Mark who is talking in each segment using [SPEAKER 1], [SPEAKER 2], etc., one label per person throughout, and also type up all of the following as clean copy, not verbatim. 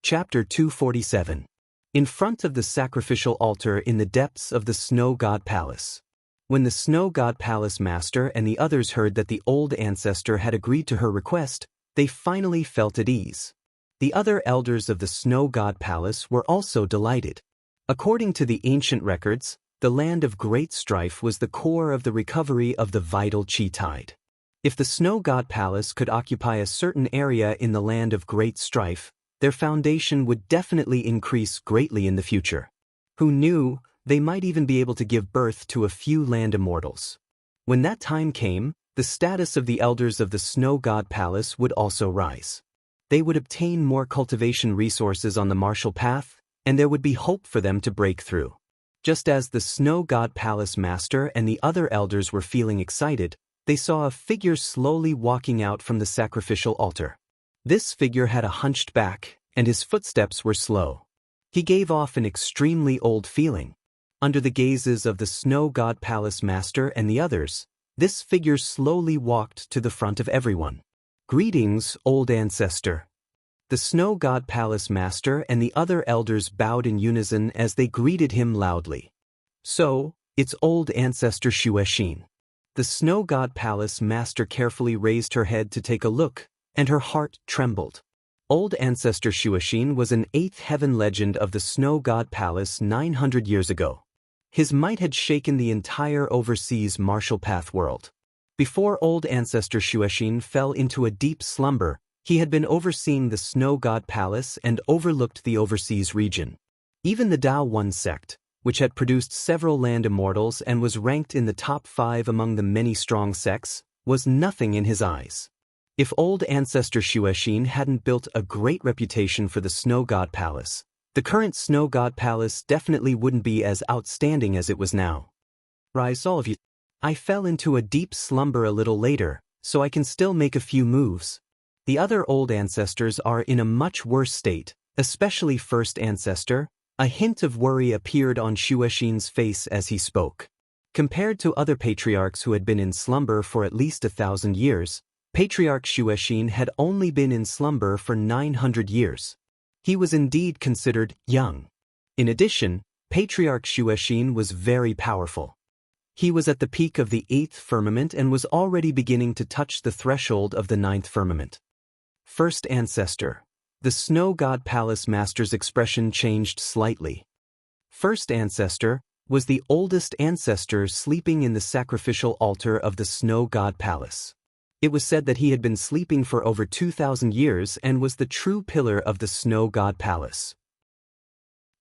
[SPEAKER 1] Chapter 247. In front of the sacrificial altar in the depths of the Snow God Palace. When the Snow God Palace Master and the others heard that the old ancestor had agreed to her request, they finally felt at ease. The other elders of the Snow God Palace were also delighted. According to the ancient records, the land of great strife was the core of the recovery of the vital chi tide. If the Snow God Palace could occupy a certain area in the land of great strife, their foundation would definitely increase greatly in the future. Who knew, they might even be able to give birth to a few land immortals. When that time came, the status of the elders of the Snow God Palace would also rise. They would obtain more cultivation resources on the martial path, and there would be hope for them to break through. Just as the Snow God Palace Master and the other elders were feeling excited, they saw a figure slowly walking out from the sacrificial altar. This figure had a hunched back, and his footsteps were slow. He gave off an extremely old feeling. Under the gazes of the Snow God Palace Master and the others, this figure slowly walked to the front of everyone. "Greetings, old ancestor." The Snow God Palace Master and the other elders bowed in unison as they greeted him loudly. "So, it's old ancestor Xianxia." The Snow God Palace Master carefully raised her head to take a look, and her heart trembled. Old ancestor Xianxia was an 8th heaven legend of the Snow God Palace 900 years ago. His might had shaken the entire overseas martial path world. Before old ancestor Xianxia fell into a deep slumber, he had been overseeing the Snow God Palace and overlooked the overseas region. Even the Daoism sect, which had produced several land immortals and was ranked in the top 5 among the many strong sects, was nothing in his eyes. If old ancestor Xianxia hadn't built a great reputation for the Snow God Palace, the current Snow God Palace definitely wouldn't be as outstanding as it was now. "Rise all of you. I fell into a deep slumber a little later, so I can still make a few moves. The other old ancestors are in a much worse state, especially first ancestor." A hint of worry appeared on Xianxia's face as he spoke. Compared to other patriarchs who had been in slumber for at least 1,000 years, Patriarch Xianxia had only been in slumber for 900 years. He was indeed considered young. In addition, Patriarch Xianxia was very powerful. He was at the peak of the 8th firmament and was already beginning to touch the threshold of the 9th firmament. First ancestor. The Snow God Palace Master's expression changed slightly. First ancestor was the oldest ancestor sleeping in the sacrificial altar of the Snow God Palace. It was said that he had been sleeping for over 2,000 years and was the true pillar of the Snow God Palace.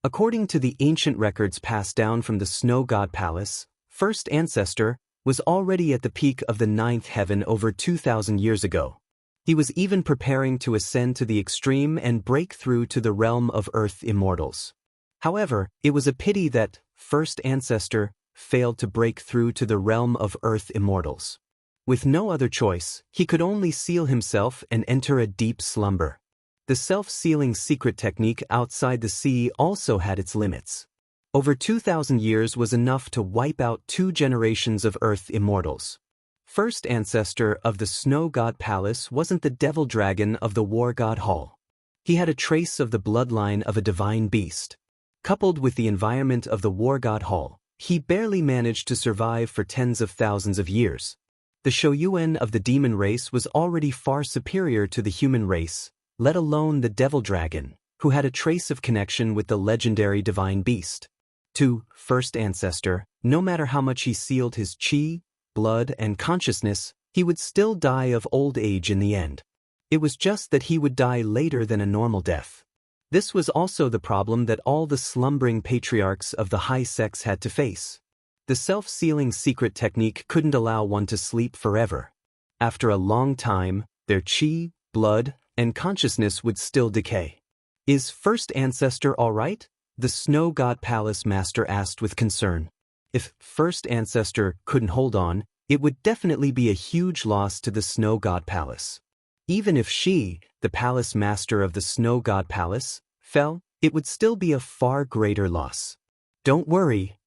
[SPEAKER 1] According to the ancient records passed down from the Snow God Palace, first ancestor was already at the peak of the 9th heaven over 2,000 years ago. He was even preparing to ascend to the extreme and break through to the realm of earth immortals. However, it was a pity that first ancestor failed to break through to the realm of earth immortals. With no other choice, he could only seal himself and enter a deep slumber. The self-sealing secret technique outside the sea also had its limits. Over 2,000 years was enough to wipe out 2 generations of earth immortals. First ancestor of the Snow God Palace wasn't the devil dragon of the War God Hall. He had a trace of the bloodline of a divine beast. Coupled with the environment of the War God Hall, he barely managed to survive for tens of thousands of years. The Shoyuan of the demon race was already far superior to the human race, let alone the devil dragon, who had a trace of connection with the legendary divine beast. To first ancestor, no matter how much he sealed his chi, blood, and consciousness, he would still die of old age in the end. It was just that he would die later than a normal death. This was also the problem that all the slumbering patriarchs of the high sects had to face. The self-sealing secret technique couldn't allow one to sleep forever. After a long time, their chi, blood, and consciousness would still decay. "Is first ancestor all right?" the Snow God Palace Master asked with concern. If first ancestor couldn't hold on, it would definitely be a huge loss to the Snow God Palace. Even if she, the Palace Master of the Snow God Palace, fell, it would still be a far greater loss. "Don't worry.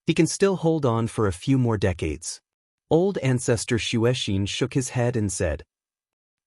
[SPEAKER 1] He can still hold on for a few more decades." Old ancestor Xianxia shook his head and said.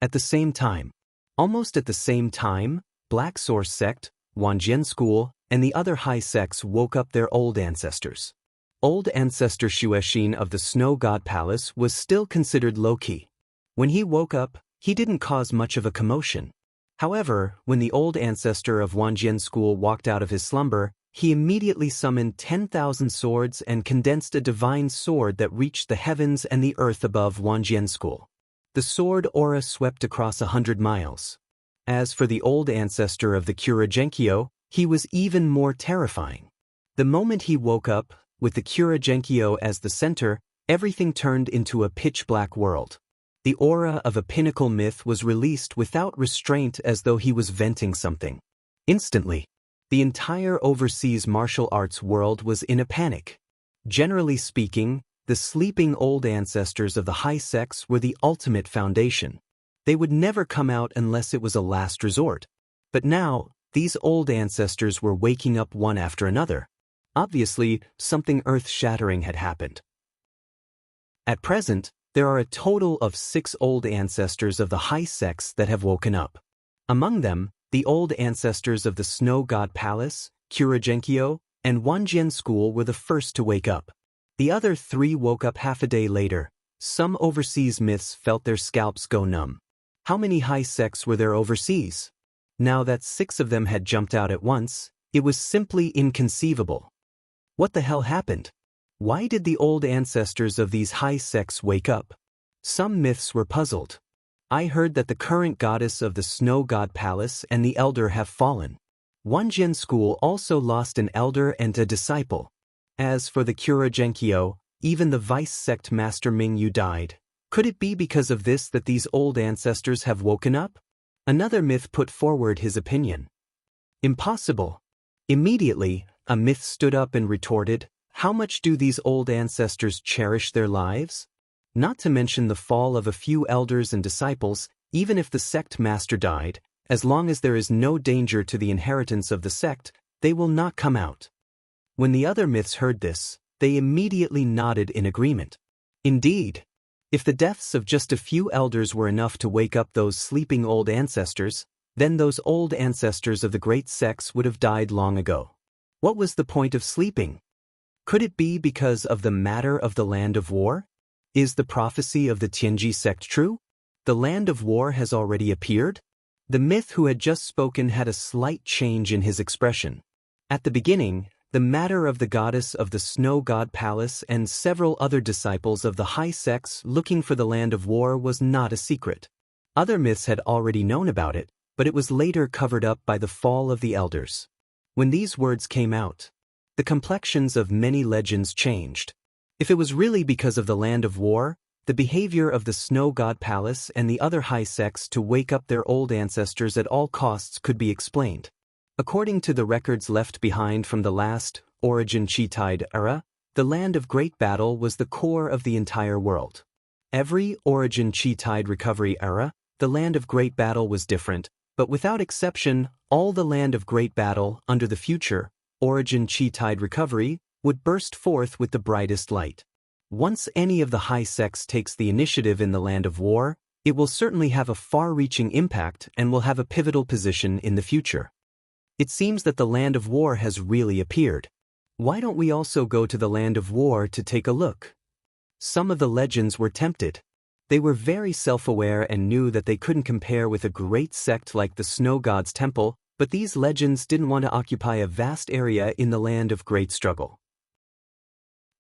[SPEAKER 1] At the same time, almost at the same time, Black Source sect, Wanjian school, and the other high sects woke up their old ancestors. Old ancestor Xuexin of the Snow God Palace was still considered low-key. When he woke up, he didn't cause much of a commotion. However, when the old ancestor of Wanjian school walked out of his slumber, he immediately summoned 10,000 swords and condensed a divine sword that reached the heavens and the earth above Wanjian school. The sword aura swept across 100 miles. As for the old ancestor of the Kuragenkyo, he was even more terrifying. The moment he woke up, with the Kuragenkyo as the center, everything turned into a pitch-black world. The aura of a pinnacle myth was released without restraint as though he was venting something. Instantly, the entire overseas martial arts world was in a panic. Generally speaking, the sleeping old ancestors of the high sects were the ultimate foundation. They would never come out unless it was a last resort. But now, these old ancestors were waking up one after another. Obviously, something earth-shattering had happened. At present, there are a total of 6 old ancestors of the high sects that have woken up. Among them, the old ancestors of the Snow God Palace, Kuragenkyo, and Wanjian School were the first to wake up. The other 3 woke up half a day later. Some overseas myths felt their scalps go numb. How many high sects were there overseas? Now that 6 of them had jumped out at once, it was simply inconceivable. What the hell happened? Why did the old ancestors of these high sects wake up? Some myths were puzzled. I heard that the current goddess of the Snow God Palace and the elder have fallen. Wanjian School also lost an elder and a disciple. As for the Kuragenkyo, even the vice sect master Mingyu died. Could it be because of this that these old ancestors have woken up? Another myth put forward his opinion. Impossible. Immediately, a myth stood up and retorted, how much do these old ancestors cherish their lives? Not to mention the fall of a few elders and disciples, even if the sect master died, as long as there is no danger to the inheritance of the sect, they will not come out. When the other myths heard this, they immediately nodded in agreement. Indeed, if the deaths of just a few elders were enough to wake up those sleeping old ancestors, then those old ancestors of the great sects would have died long ago. What was the point of sleeping? Could it be because of the matter of the land of war? Is the prophecy of the Tianji sect true? The land of war has already appeared? The myth who had just spoken had a slight change in his expression. At the beginning, the matter of the goddess of the Snow God Palace and several other disciples of the high sects looking for the land of war was not a secret. Other myths had already known about it, but it was later covered up by the fall of the elders. When these words came out, the complexions of many legends changed. If it was really because of the land of war, the behavior of the Snow God Palace and the other high sects to wake up their old ancestors at all costs could be explained. According to the records left behind from the last Origin Chi-Tide era, the land of great battle was the core of the entire world. Every Origin Chi-Tide recovery era, the land of great battle was different, but without exception, all the land of great battle under the future Origin Chi-Tide recovery would burst forth with the brightest light. Once any of the high sects takes the initiative in the land of war, it will certainly have a far-reaching impact and will have a pivotal position in the future. It seems that the land of war has really appeared. Why don't we also go to the land of war to take a look? Some of the legends were tempted. They were very self-aware and knew that they couldn't compare with a great sect like the Snow God's Temple, but these legends didn't want to occupy a vast area in the land of great struggle.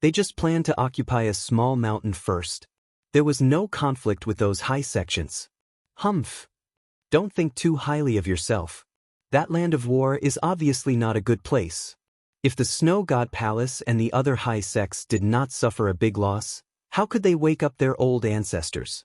[SPEAKER 1] They just planned to occupy a small mountain first. There was no conflict with those high sections. Humph. Don't think too highly of yourself. That land of war is obviously not a good place. If the Snow God Palace and the other high sects did not suffer a big loss, how could they wake up their old ancestors?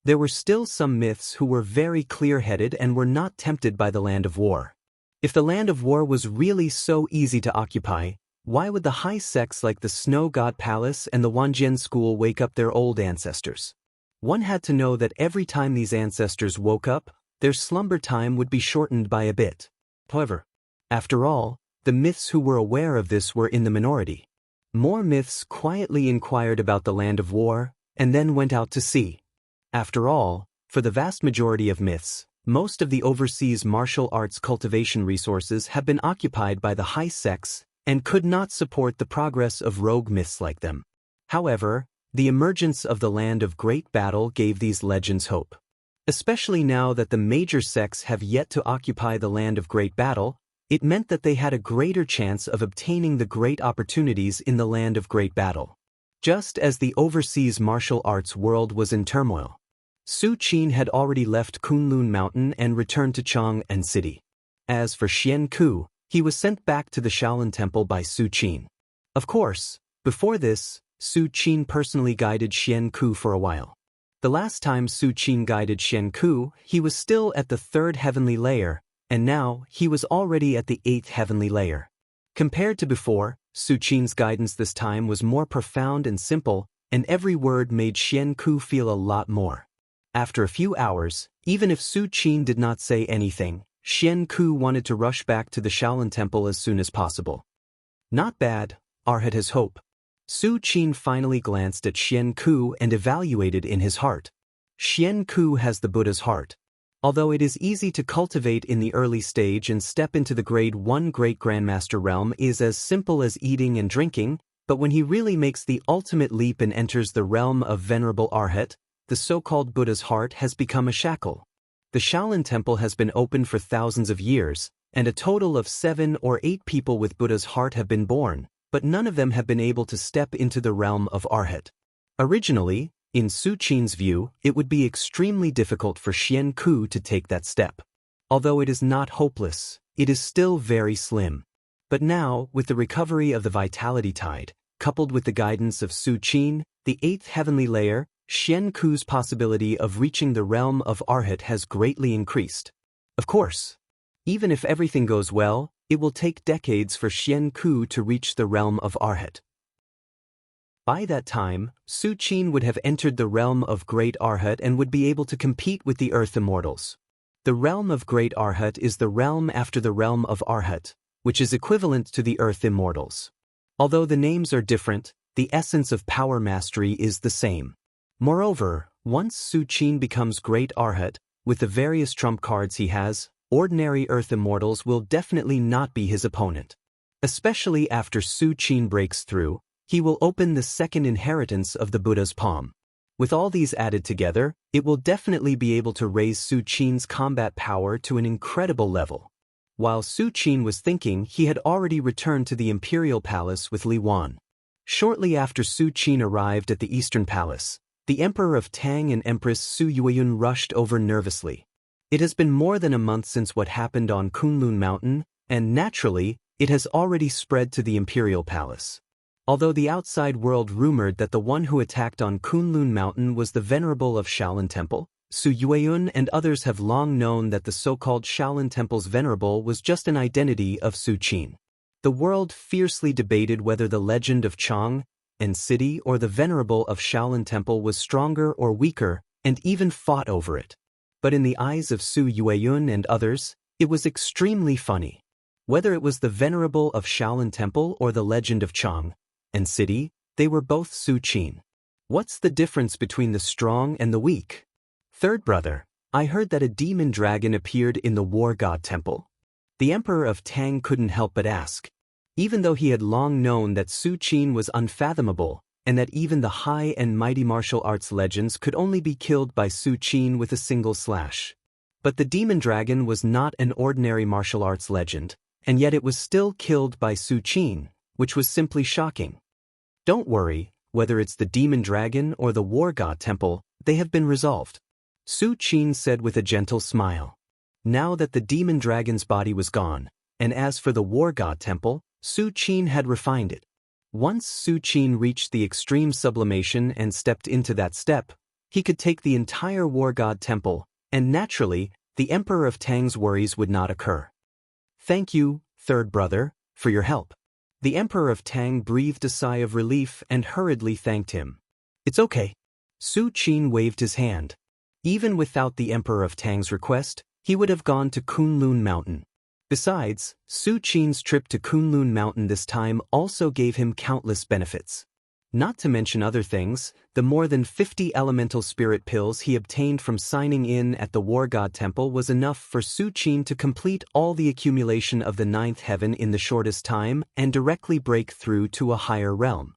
[SPEAKER 1] There were still some myths who were very clear-headed and were not tempted by the land of war. If the land of war was really so easy to occupy, why would the high sects like the Snow God Palace and the Wanjian School wake up their old ancestors? One had to know that every time these ancestors woke up, their slumber time would be shortened by a bit. However, after all, the myths who were aware of this were in the minority. More myths quietly inquired about the land of war, and then went out to sea. After all, for the vast majority of myths, Most of the overseas martial arts cultivation resources have been occupied by the high sects and could not support the progress of rogue myths like them. However, the emergence of the Land of Great Battle gave these legends hope. Especially now that the major sects have yet to occupy the Land of Great Battle, it meant that they had a greater chance of obtaining the great opportunities in the Land of Great Battle. Just as the overseas martial arts world was in turmoil, Su Qin had already left Kunlun Mountain and returned to Chang'an City. As for Xian Ku, he was sent back to the Shaolin Temple by Su Qin. Of course, before this, Su Qin personally guided Xian Ku for a while. The last time Su Qin guided Xian Ku, he was still at the 3rd heavenly layer, and now he was already at the 8th heavenly layer. Compared to before, Su Qin's guidance this time was more profound and simple, and every word made Xian Ku feel a lot more. After a few hours, even if Su Qin did not say anything, Xian Ku wanted to rush back to the Shaolin Temple as soon as possible. Not bad, Arhat has hope. Su Qin finally glanced at Xian Ku and evaluated in his heart. Xian Ku has the Buddha's heart. Although it is easy to cultivate in the early stage and step into the grade 1 Great Grandmaster realm is as simple as eating and drinking, but when he really makes the ultimate leap and enters the realm of Venerable Arhat, the so-called Buddha's heart has become a shackle. The Shaolin Temple has been open for thousands of years, and a total of 7 or 8 people with Buddha's heart have been born, but none of them have been able to step into the realm of Arhat. Originally, in Su Qin's view, it would be extremely difficult for Xian Ku to take that step. Although it is not hopeless, it is still very slim. But now, with the recovery of the vitality tide, coupled with the guidance of Su Qin, the 8th heavenly layer, Xian Ku's possibility of reaching the realm of Arhat has greatly increased. Of course, even if everything goes well, it will take decades for Xian Ku to reach the realm of Arhat. By that time, Su Qin would have entered the realm of Great Arhat and would be able to compete with the Earth Immortals. The realm of Great Arhat is the realm after the realm of Arhat, which is equivalent to the Earth Immortals. Although the names are different, the essence of power mastery is the same. Moreover, once Su Qin becomes Great Arhat, with the various trump cards he has, ordinary Earth Immortals will definitely not be his opponent. Especially after Su Qin breaks through, he will open the second inheritance of the Buddha's palm. With all these added together, it will definitely be able to raise Su Qin's combat power to an incredible level. While Su Qin was thinking, he had already returned to the Imperial Palace with Li Wan. Shortly after Su Qin arrived at the Eastern Palace, the Emperor of Tang and Empress Su Yueyun rushed over nervously. It has been more than a month since what happened on Kunlun Mountain, and naturally, it has already spread to the Imperial Palace. Although the outside world rumored that the one who attacked on Kunlun Mountain was the Venerable of Shaolin Temple, Su Yueyun and others have long known that the so-called Shaolin Temple's Venerable was just an identity of Su Qin. The world fiercely debated whether the legend of Chang'an City or the Venerable of Shaolin Temple was stronger or weaker, and even fought over it. But in the eyes of Su Yueyun and others, it was extremely funny. Whether it was the Venerable of Shaolin Temple or the legend of Chang'an City, they were both Su Qin. What's the difference between the strong and the weak? Third brother, I heard that a demon dragon appeared in the War God Temple. The Emperor of Tang couldn't help but ask. Even though he had long known that Su Qin was unfathomable, and that even the high and mighty martial arts legends could only be killed by Su Qin with a single slash. But the demon dragon was not an ordinary martial arts legend, and yet it was still killed by Su Qin, which was simply shocking. Don't worry, whether it's the demon dragon or the War God Temple, they have been resolved. Su Qin said with a gentle smile. Now that the demon dragon's body was gone, and as for the War God Temple, Su Qin had refined it. Once Su Qin reached the extreme sublimation and stepped into that step, he could take the entire War God Temple, and naturally, the Emperor of Tang's worries would not occur. Thank you, third brother, for your help. The Emperor of Tang breathed a sigh of relief and hurriedly thanked him. It's okay. Su Qin waved his hand. Even without the Emperor of Tang's request, he would have gone to Kunlun Mountain. Besides, Su Qin's trip to Kunlun Mountain this time also gave him countless benefits. Not to mention other things, the more than 50 elemental spirit pills he obtained from signing in at the War God Temple was enough for Su Qin to complete all the accumulation of the 9th heaven in the shortest time and directly break through to a higher realm.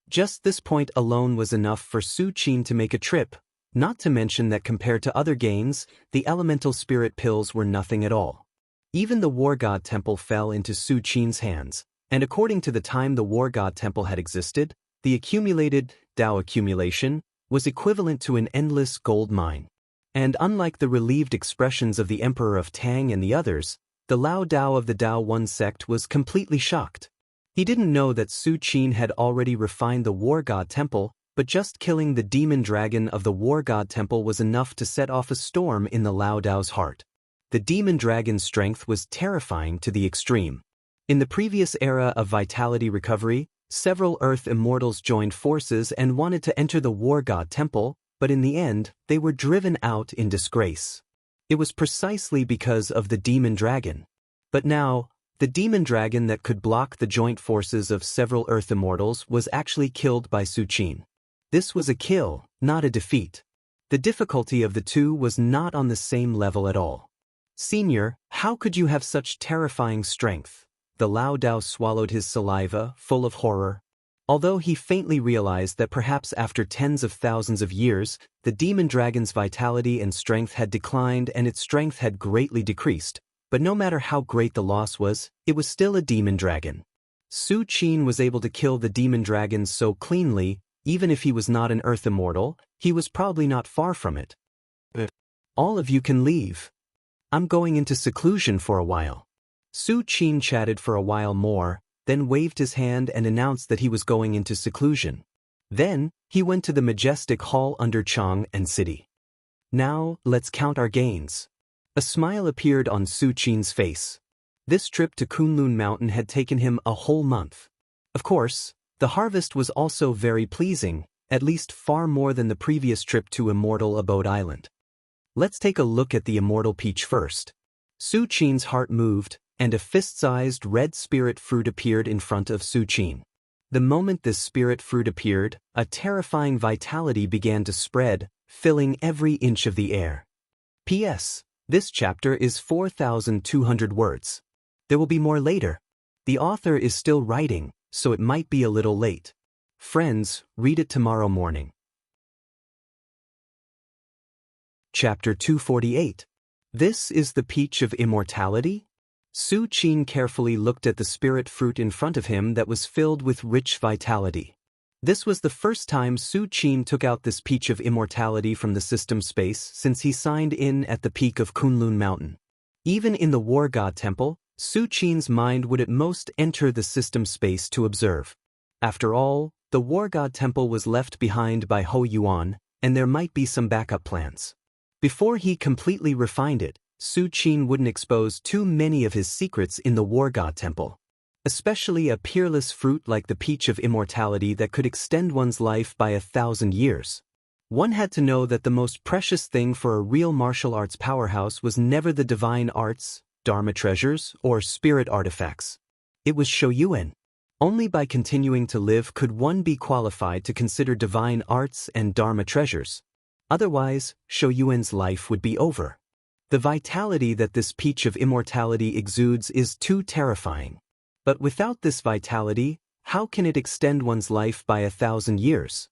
[SPEAKER 1] Just this point alone was enough for Su Qin to make a trip, not to mention that compared to other gains, the elemental spirit pills were nothing at all. Even the War God Temple fell into Su Qin's hands, and according to the time the War God Temple had existed, the accumulated Dao accumulation was equivalent to an endless gold mine. And unlike the relieved expressions of the Emperor of Tang and the others, the Lao Dao of the Dao One sect was completely shocked. He didn't know that Su Qin had already refined the War God Temple, but just killing the demon dragon of the War God Temple was enough to set off a storm in the Lao Dao's heart. The demon dragon's strength was terrifying to the extreme. In the previous era of vitality recovery, several Earth immortals joined forces and wanted to enter the War God Temple, but in the end, they were driven out in disgrace. It was precisely because of the demon dragon. But now, the demon dragon that could block the joint forces of several Earth immortals was actually killed by Su Qin. This was a kill, not a defeat. The difficulty of the two was not on the same level at all. Senior, how could you have such terrifying strength? The Lao Dao swallowed his saliva, full of horror. Although he faintly realized that perhaps after tens of thousands of years, the demon dragon's vitality and strength had declined and its strength had greatly decreased, but no matter how great the loss was, it was still a demon dragon. Su Qin was able to kill the demon dragon so cleanly, even if he was not an Earth immortal, he was probably not far from it. All of you can leave. I'm going into seclusion for a while. Su Qin chatted for a while more, then waved his hand and announced that he was going into seclusion. Then, he went to the majestic hall under Chang and City. Now, let's count our gains. A smile appeared on Su Qin's face. This trip to Kunlun Mountain had taken him a whole month. Of course, the harvest was also very pleasing, at least far more than the previous trip to Immortal Abode Island. Let's take a look at the Immortal Peach first. Su Qin's heart moved, and a fist-sized red spirit fruit appeared in front of Su Qin. The moment this spirit fruit appeared, a terrifying vitality began to spread, filling every inch of the air. P.S. This chapter is 4,200 words. There will be more later. The author is still writing, so it might be a little late. Friends, read it tomorrow morning. Chapter 248. This is the Peach of Immortality? Su Qin carefully looked at the spirit fruit in front of him that was filled with rich vitality. This was the first time Su Qin took out this Peach of Immortality from the system space since he signed in at the peak of Kunlun Mountain. Even in the War God Temple, Su Qin's mind would at most enter the system space to observe. After all, the War God Temple was left behind by Ho Yuan, and there might be some backup plans. Before he completely refined it, Su Qin wouldn't expose too many of his secrets in the War God Temple. Especially a peerless fruit like the Peach of Immortality that could extend one's life by 1,000 years. One had to know that the most precious thing for a real martial arts powerhouse was never the divine arts, Dharma treasures, or spirit artifacts. It was Shoyuan. Only by continuing to live could one be qualified to consider divine arts and Dharma treasures. Otherwise, Shoyuan's life would be over. The vitality that this Peach of Immortality exudes is too terrifying. But without this vitality, how can it extend one's life by 1,000 years?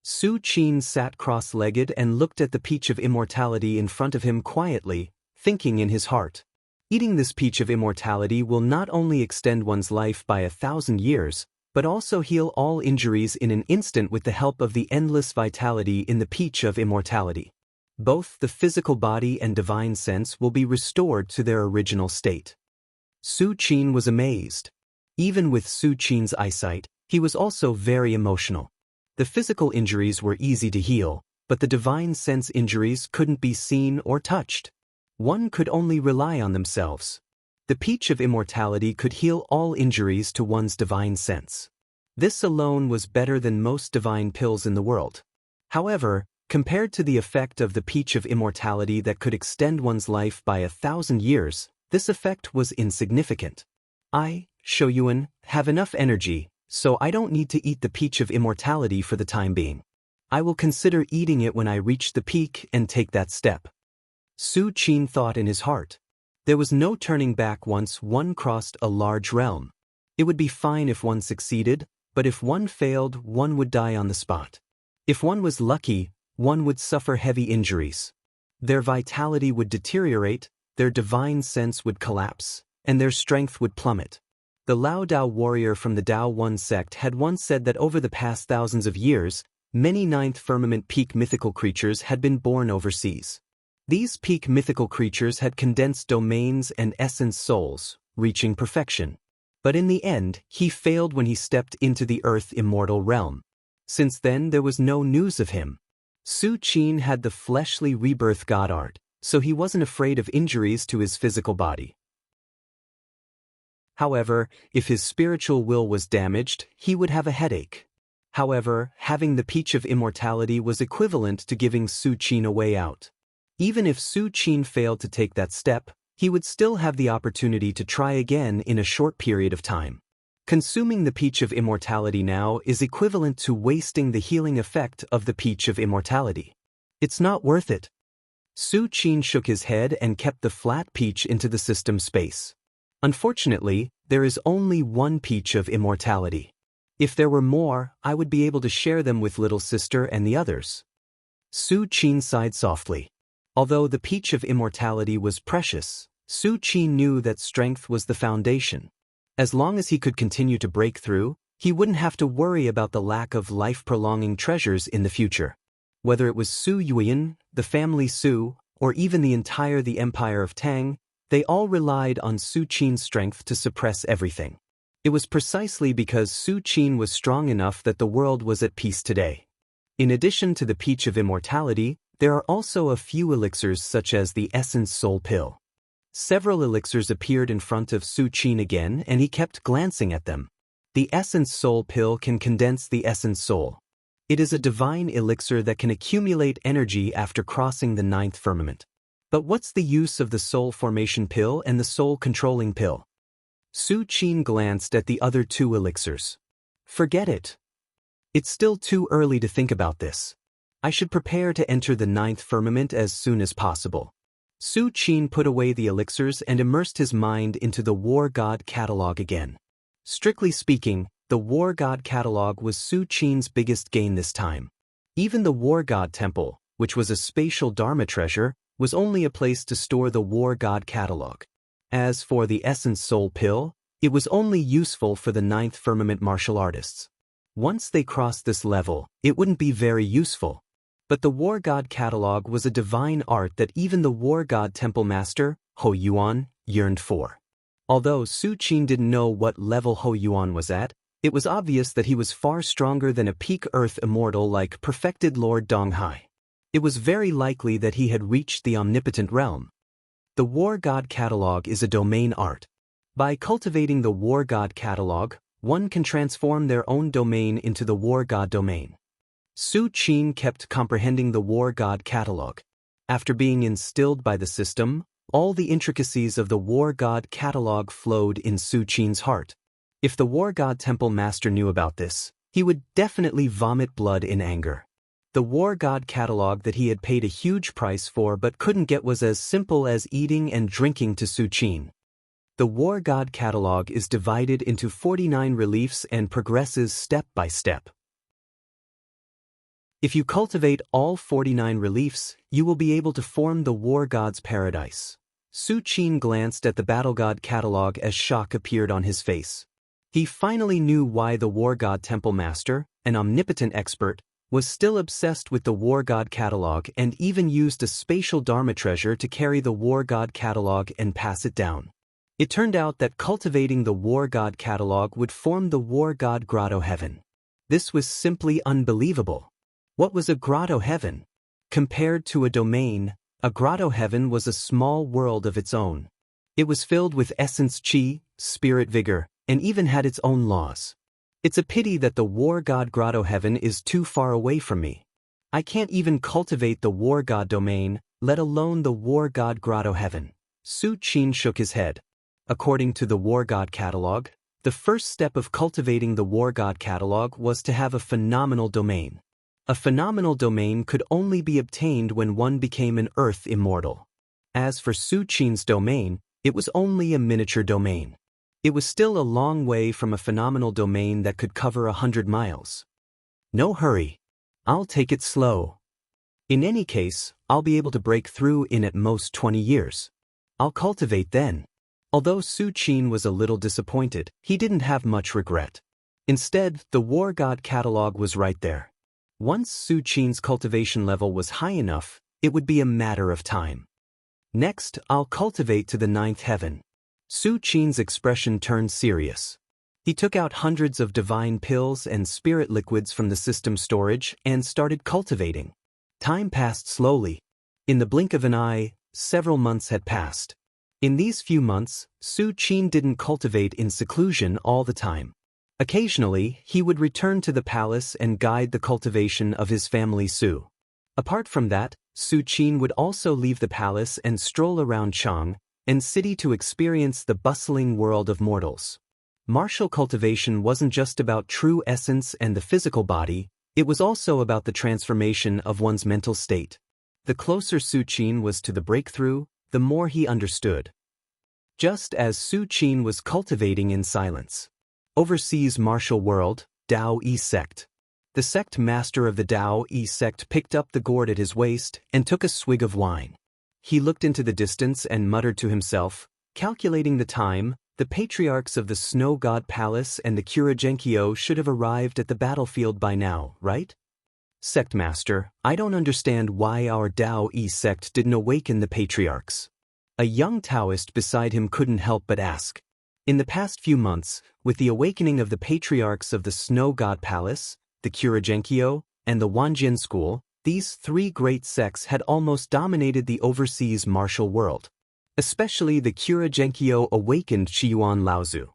[SPEAKER 1] Su Qin sat cross-legged and looked at the Peach of Immortality in front of him quietly, thinking in his heart. Eating this Peach of Immortality will not only extend one's life by 1,000 years, but also heal all injuries in an instant with the help of the endless vitality in the Peach of Immortality. Both the physical body and divine sense will be restored to their original state. Su Qin was amazed. Even with Su Qin's eyesight, he was also very emotional. The physical injuries were easy to heal, but the divine sense injuries couldn't be seen or touched. One could only rely on themselves. The Peach of Immortality could heal all injuries to one's divine sense. This alone was better than most divine pills in the world. However, compared to the effect of the Peach of Immortality that could extend one's life by 1,000 years, this effect was insignificant. I, Shoyuan, have enough energy, so I don't need to eat the peach of immortality for the time being. I will consider eating it when I reach the peak and take that step. Su Qin thought in his heart. There was no turning back once one crossed a large realm. It would be fine if one succeeded, but if one failed, one would die on the spot. If one was lucky, one would suffer heavy injuries. Their vitality would deteriorate, their divine sense would collapse, and their strength would plummet. The Lao Dao warrior from the Dao One sect had once said that over the past thousands of years, many ninth firmament peak mythical creatures had been born overseas. These peak mythical creatures had condensed domains and essence souls, reaching perfection. But in the end, he failed when he stepped into the earth immortal realm. Since then there was no news of him. Su Qin had the fleshly rebirth god art, so he wasn't afraid of injuries to his physical body. However, if his spiritual will was damaged, he would have a headache. However, having the peach of immortality was equivalent to giving Su Qin a way out. Even if Su Qin failed to take that step, he would still have the opportunity to try again in a short period of time. Consuming the peach of immortality now is equivalent to wasting the healing effect of the peach of immortality. It's not worth it. Su Qin shook his head and kept the flat peach into the system space. Unfortunately, there is only one peach of immortality. If there were more, I would be able to share them with little sister and the others. Su Qin sighed softly. Although the peach of immortality was precious, Su Qin knew that strength was the foundation. As long as he could continue to break through, he wouldn't have to worry about the lack of life-prolonging treasures in the future. Whether it was Su Yuan, the family Su, or even the Empire of Tang, they all relied on Su Qin's strength to suppress everything. It was precisely because Su Qin was strong enough that the world was at peace today. In addition to the peach of immortality, there are also a few elixirs such as the Essence Soul Pill. Several elixirs appeared in front of Su Qin again and he kept glancing at them. The Essence Soul Pill can condense the Essence Soul. It is a divine elixir that can accumulate energy after crossing the ninth firmament. But what's the use of the Soul Formation Pill and the Soul Controlling Pill? Su Qin glanced at the other two elixirs. Forget it. It's still too early to think about this. I should prepare to enter the ninth firmament as soon as possible. Su Qin put away the elixirs and immersed his mind into the War God Catalog again. Strictly speaking, the War God Catalog was Su Qin's biggest gain this time. Even the War God Temple, which was a spatial Dharma treasure, was only a place to store the War God Catalog. As for the Essence Soul Pill, it was only useful for the ninth firmament martial artists. Once they crossed this level, it wouldn't be very useful. But the War God Catalog was a divine art that even the War God Temple Master, Ho Yuan, yearned for. Although Su Qin didn't know what level Ho Yuan was at, it was obvious that he was far stronger than a peak earth immortal like perfected Lord Donghai. It was very likely that he had reached the omnipotent realm. The War God Catalog is a domain art. By cultivating the War God Catalog, one can transform their own domain into the War God domain. Su Qin kept comprehending the War God Catalog. After being instilled by the system, all the intricacies of the War God Catalog flowed in Su Qin's heart. If the War God Temple Master knew about this, he would definitely vomit blood in anger. The War God Catalog that he had paid a huge price for but couldn't get was as simple as eating and drinking to Su Qin. The War God Catalog is divided into 49 reliefs and progresses step by step. If you cultivate all 49 reliefs, you will be able to form the War God's paradise. Su Qin glanced at the Battle God Catalog as shock appeared on his face. He finally knew why the War God Temple Master, an omnipotent expert, was still obsessed with the War God Catalog and even used a spatial Dharma treasure to carry the War God Catalog and pass it down. It turned out that cultivating the War God Catalog would form the War God Grotto Heaven. This was simply unbelievable. What was a Grotto Heaven? Compared to a domain, a Grotto Heaven was a small world of its own. It was filled with essence chi, spirit vigor, and even had its own laws. It's a pity that the War God Grotto Heaven is too far away from me. I can't even cultivate the War God domain, let alone the War God Grotto Heaven. Su Qin shook his head. According to the War God Catalog, The first step of cultivating the War God catalog was to have a phenomenal domain. A phenomenal domain could only be obtained when one became an Earth immortal. As for Su Qin's domain, it was only a miniature domain. It was still a long way from a phenomenal domain that could cover 100 miles. No hurry. I'll take it slow. In any case, I'll be able to break through in at most 20 years. I'll cultivate then. Although Su Qin was a little disappointed, he didn't have much regret. Instead, the War God catalog was right there. Once Su Qin's cultivation level was high enough, it would be a matter of time. Next, I'll cultivate to the 9th heaven. Su Qin's expression turned serious. He took out hundreds of divine pills and spirit liquids from the system storage and started cultivating. Time passed slowly. In the blink of an eye, several months had passed. In these few months, Su Qin didn't cultivate in seclusion all the time. Occasionally, he would return to the palace and guide the cultivation of his family Su. Apart from that, Su Qin would also leave the palace and stroll around Chang and city to experience the bustling world of mortals. Martial cultivation wasn't just about true essence and the physical body, it was also about the transformation of one's mental state. The closer Su Qin was to the breakthrough, the more he understood. Just as Su Qin was cultivating in silence. Overseas martial world, Daoism sect. The sect master of the Daoism sect picked up the gourd at his waist and took a swig of wine. He looked into the distance and muttered to himself, calculating the time, the patriarchs of the Snow God Palace and the Xianxia should have arrived at the battlefield by now, right? Sect master, I don't understand why our Daoism sect didn't awaken the patriarchs. A young Taoist beside him couldn't help but ask. In the past few months, with the awakening of the patriarchs of the Snow God Palace, the Xianxia, and the Wanjian school, these three great sects had almost dominated the overseas martial world. Especially the Xianxia awakened Qiyuan Laozu.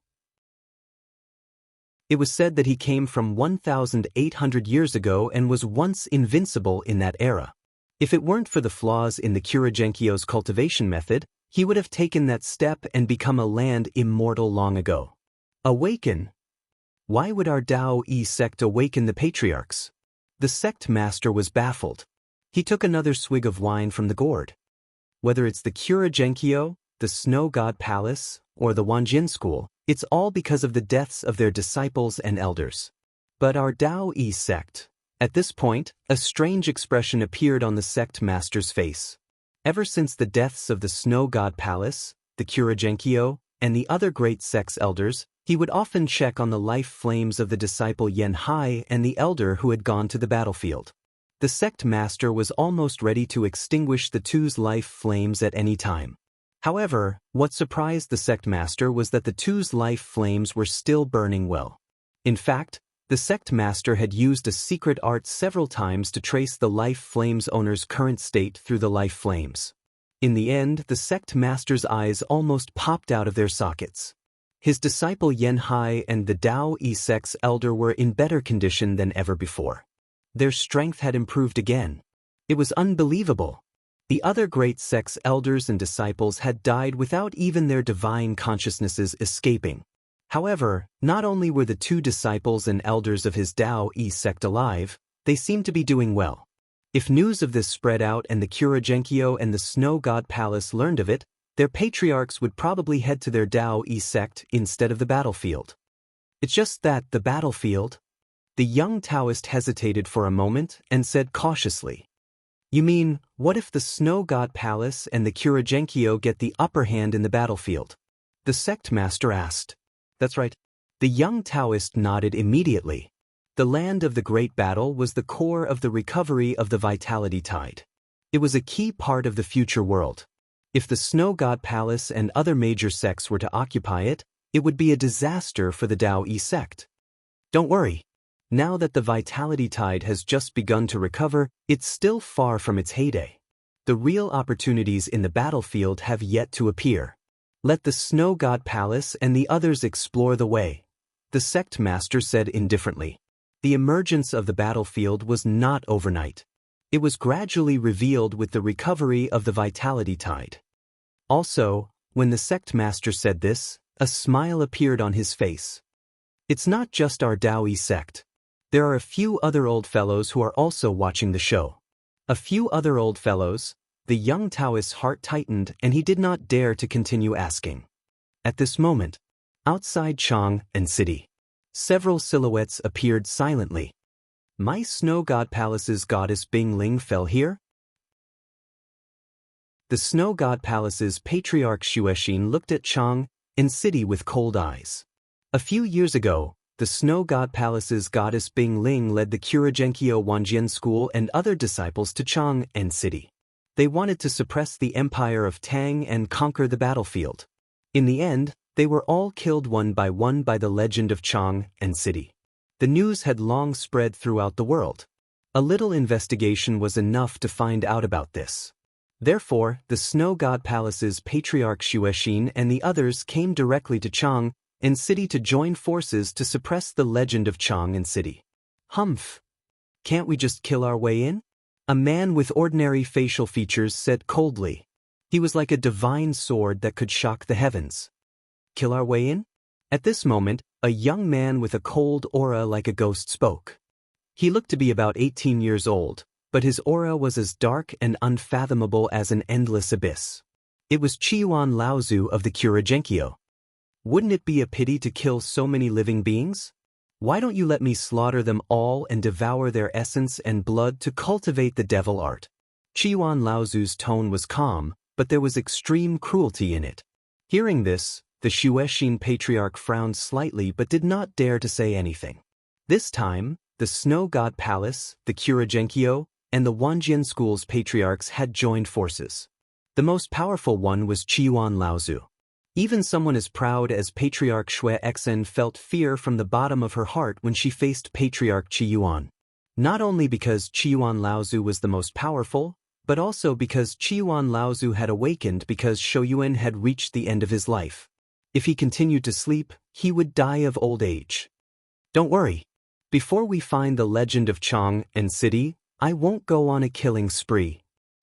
[SPEAKER 1] It was said that he came from 1,800 years ago and was once invincible in that era. If it weren't for the flaws in the Xianxia's cultivation method, he would have taken that step and become a land immortal long ago. Awaken? Why would our Daoism sect awaken the patriarchs? The sect master was baffled. He took another swig of wine from the gourd. Whether it's the Xianxia, the Snow God Palace, or the Wanjian school, it's all because of the deaths of their disciples and elders. But our Daoism sect. At this point, a strange expression appeared on the sect master's face. Ever since the deaths of the Snow God Palace, the Xianxia, and the other great sect's elders, he would often check on the life flames of the disciple Yan Hai and the elder who had gone to the battlefield. The sect master was almost ready to extinguish the two's life flames at any time. However, what surprised the sect master was that the two's life flames were still burning well. In fact, the sect master had used a secret art several times to trace the life flame's owner's current state through the life flames. In the end, the sect master's eyes almost popped out of their sockets. His disciple Yan Hai and the Daoism sect's elder were in better condition than ever before. Their strength had improved again. It was unbelievable. The other great sect's elders and disciples had died without even their divine consciousnesses escaping. However, not only were the two disciples and elders of his Daoism sect alive, they seemed to be doing well. If news of this spread out and the Xianxia and the Snow God Palace learned of it, their patriarchs would probably head to their Daoism sect instead of the battlefield. It's just that the battlefield? The young Taoist hesitated for a moment and said cautiously, "You mean, what if the Snow God Palace and the Xianxia get the upper hand in the battlefield?" The sect master asked. That's right. The young Taoist nodded immediately. The land of the great battle was the core of the recovery of the vitality tide. It was a key part of the future world. If the Snow God Palace and other major sects were to occupy it, it would be a disaster for the Daoism sect. Don't worry. Now that the vitality tide has just begun to recover, it's still far from its heyday. The real opportunities in the battlefield have yet to appear. Let the Snow God Palace and the others explore the way, the sect master said indifferently. The emergence of the battlefield was not overnight. It was gradually revealed with the recovery of the vitality tide. Also, when the sect master said this, A smile appeared on his face. It's not just our Daoi sect. There are a few other old fellows who are also watching the show. A few other old fellows. The young Taoist's heart tightened and he did not dare to continue asking. At this moment, outside Xianxia city, several silhouettes appeared silently. My Snow God Palace's goddess Bingling fell here? The Snow God Palace's patriarch Xuexin looked at Xianxia city with cold eyes. A few years ago, the Snow God Palace's goddess Bingling led the Xianxia Wanjian school and other disciples to Xianxia city. They wanted to suppress the empire of Tang and conquer the battlefield. In the end, they were all killed one by the legend of Xianxia city. The news had long spread throughout the world. A little investigation was enough to find out about this. Therefore, the Snow God Palace's patriarch Xuexin and the others came directly to Xianxia city to join forces to suppress the legend of Xianxia city. Humph! Can't we just kill our way in? A man with ordinary facial features said coldly. He was like a divine sword that could shock the heavens. Kill our way in? At this moment, a young man with a cold aura like a ghost spoke. He looked to be about 18 years old, but his aura was as dark and unfathomable as an endless abyss. It was Qiuan Laozu of the Xianxia. Wouldn't it be a pity to kill so many living beings? Why don't you let me slaughter them all and devour their essence and blood to cultivate the devil art? Qiuan Laozu's tone was calm, but there was extreme cruelty in it. Hearing this, the Xuexin patriarch frowned slightly but did not dare to say anything. This time, the Snow God Palace, the Xianxia, and the Wanjian school's patriarchs had joined forces. The most powerful one was Qiuan Laozu. Even someone as proud as Patriarch Xuexin felt fear from the bottom of her heart when she faced Patriarch Qiuan. Not only because Qiuan Laozu was the most powerful, but also because Qiuan Laozu had awakened because Shouyuan had reached the end of his life. If he continued to sleep, he would die of old age. Don't worry. Before we find the legend of Xianxia city, I won't go on a killing spree.